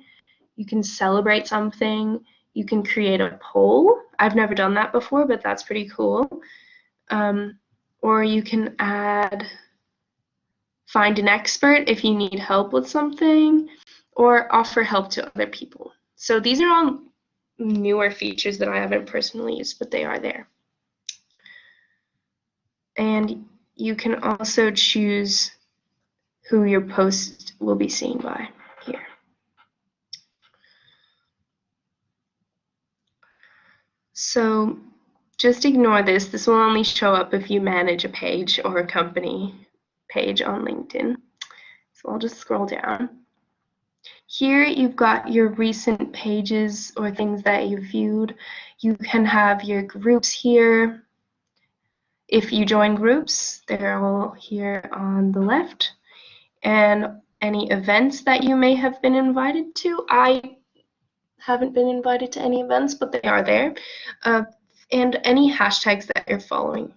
You can celebrate something. You can create a poll. I've never done that before, but that's pretty cool. Or you can find an expert if you need help with something, or offer help to other people. So these are all newer features that I haven't personally used, but they are there. And you can also choose who your post will be seen by here. So just ignore this. This will only show up if you manage a page or a company page on LinkedIn. So I'll just scroll down. Here you've got your recent pages or things that you viewed. You can have your groups here. If you join groups, they're all here on the left. And any events that you may have been invited to. I haven't been invited to any events, but they are there. And any hashtags that you're following,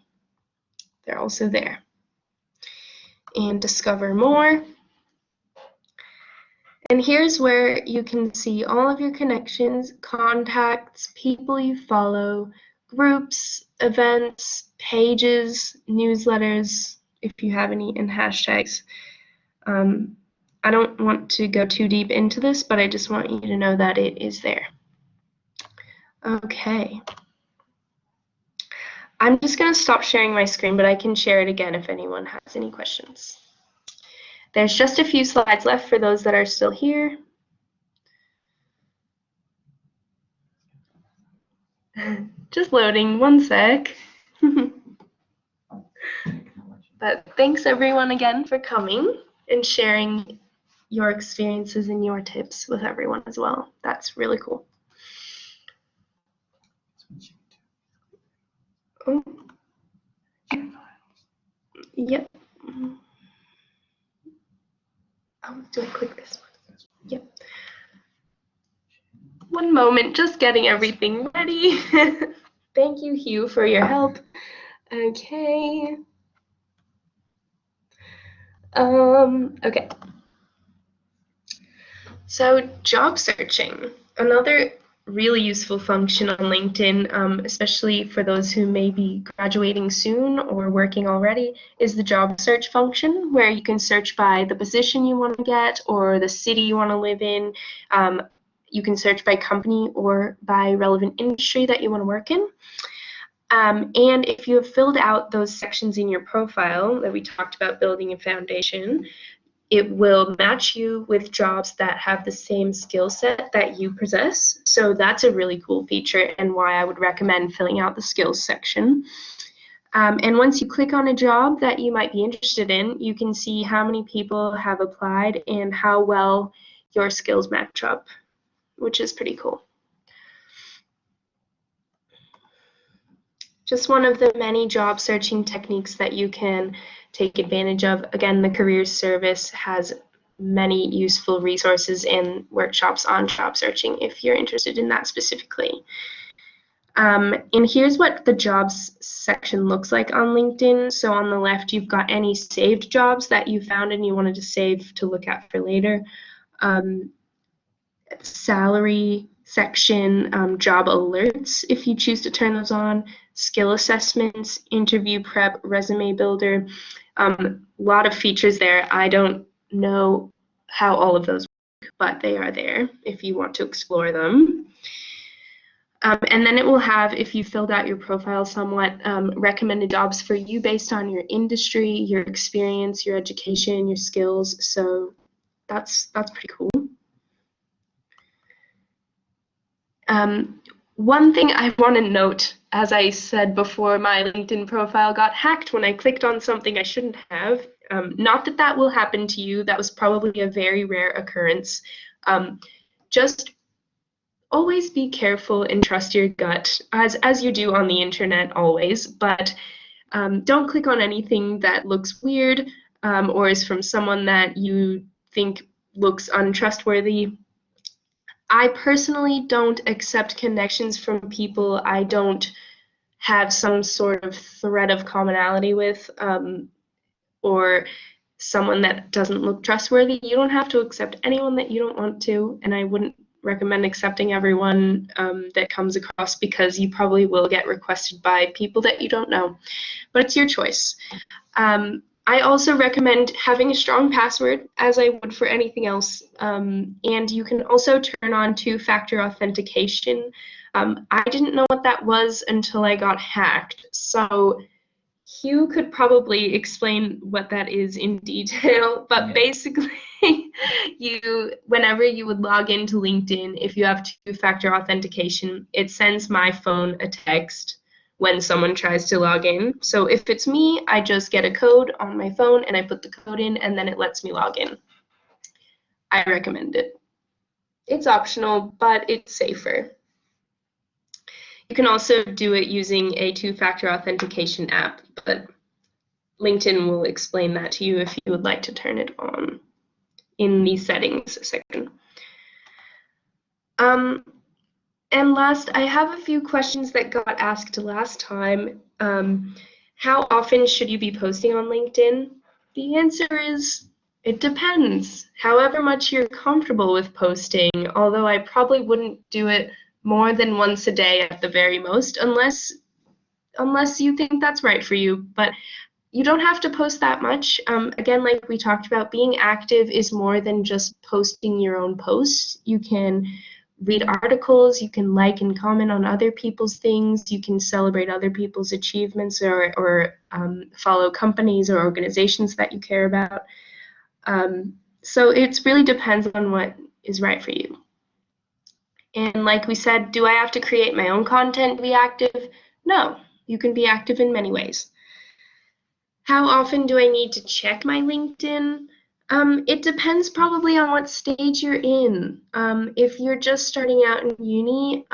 they're also there. And discover more. And here's where you can see all of your connections, contacts, people you follow, groups, events, pages, newsletters, if you have any, and hashtags. I don't want to go too deep into this, but I just want you to know that it is there. Okay. I'm just going to stop sharing my screen, but I can share it again if anyone has any questions. There's just a few slides left for those that are still here. Just loading, one sec. But thanks everyone again for coming and sharing your experiences and your tips with everyone as well. That's really cool. Oh. Yep. Oh, do I click this one? Yep. One moment, just getting everything ready. Thank you, Hugh, for your help. Okay. Okay. So job searching, another really useful function on LinkedIn, especially for those who may be graduating soon or working already, is the job search function, where you can search by the position you want to get or the city you want to live in. You can search by company or by relevant industry that you want to work in. And if you have filled out those sections in your profile that we talked about building a foundation, it will match you with jobs that have the same skill set that you possess. So that's a really cool feature and why I would recommend filling out the skills section. And once you click on a job that you might be interested in, you can see how many people have applied and how well your skills match up, which is pretty cool. Just one of the many job searching techniques that you can take advantage of. Again, the Careers Service has many useful resources and workshops on job searching if you're interested in that specifically. And here's what the jobs section looks like on LinkedIn. So on the left, you've got any saved jobs that you found and you wanted to save to look at for later. Salary section, job alerts if you choose to turn those on, skill assessments, interview prep, resume builder, a lot of features there. I don't know how all of those work, but they are there if you want to explore them. And then it will have, if you filled out your profile somewhat, recommended jobs for you based on your industry, your experience, your education, your skills. So that's pretty cool. One thing I want to note, as I said before, my LinkedIn profile got hacked when I clicked on something I shouldn't have. Not that that will happen to you. That was probably a very rare occurrence. Just always be careful and trust your gut, as you do on the internet always, but don't click on anything that looks weird or is from someone that you think looks untrustworthy. I personally don't accept connections from people I don't have some sort of thread of commonality with, or someone that doesn't look trustworthy. You don't have to accept anyone that you don't want to, and I wouldn't recommend accepting everyone that comes across, because you probably will get requested by people that you don't know, but it's your choice. I also recommend having a strong password, as I would for anything else, and you can also turn on two-factor authentication. I didn't know what that was until I got hacked, so Hugh could probably explain what that is in detail, but basically, whenever you would log into LinkedIn, if you have two-factor authentication, it sends my phone a text when someone tries to log in. So if it's me, I just get a code on my phone and I put the code in and then it lets me log in. I recommend it. It's optional, but it's safer. You can also do it using a two-factor authentication app, but LinkedIn will explain that to you if you would like to turn it on in the settings section. And last, I have a few questions that got asked last time. How often should you be posting on LinkedIn? The answer is, it depends. However much you're comfortable with posting, although I probably wouldn't do it more than once a day at the very most, unless you think that's right for you. But you don't have to post that much. Again, like we talked about, being active is more than just posting your own posts. You can read articles, you can like and comment on other people's things, you can celebrate other people's achievements, or follow companies or organizations that you care about. So it really depends on what is right for you. And like we said, do I have to create my own content to be active? No, you can be active in many ways. How often do I need to check my LinkedIn? It depends probably on what stage you're in. If you're just starting out in uni,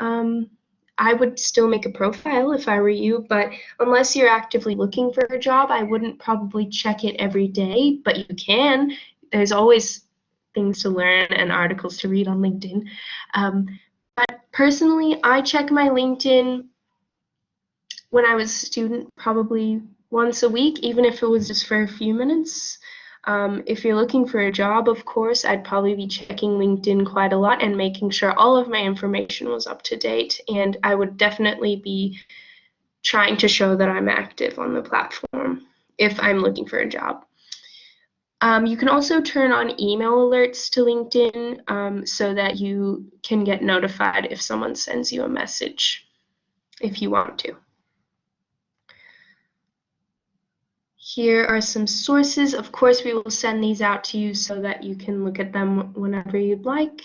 I would still make a profile if I were you, but unless you're actively looking for a job, I wouldn't probably check it every day, but you can. There's always things to learn and articles to read on LinkedIn. But personally, I check my LinkedIn when I was a student probably once a week, even if it was just for a few minutes. If you're looking for a job, of course, I'd probably be checking LinkedIn quite a lot and making sure all of my information was up to date. And I would definitely be trying to show that I'm active on the platform if I'm looking for a job. You can also turn on email alerts to LinkedIn so that you can get notified if someone sends you a message if you want to. Here are some sources. Of course, we will send these out to you so that you can look at them whenever you'd like.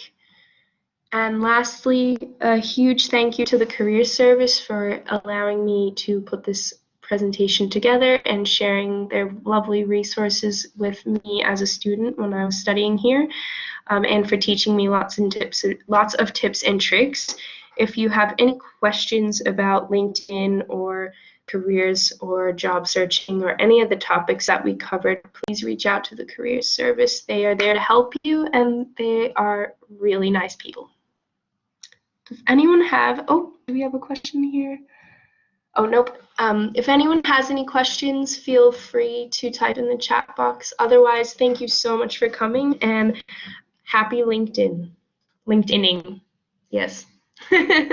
And lastly, a huge thank you to the Career Service for allowing me to put this presentation together and sharing their lovely resources with me as a student when I was studying here, and for teaching me lots of tips and tricks. If you have any questions about LinkedIn or careers or job searching or any of the topics that we covered, please reach out to the Career Service. They are there to help you, and they are really nice people. Does anyone have, oh, do we have a question here? Oh, nope. If anyone has any questions, feel free to type in the chat box. Otherwise, thank you so much for coming, and happy LinkedIning. Yes.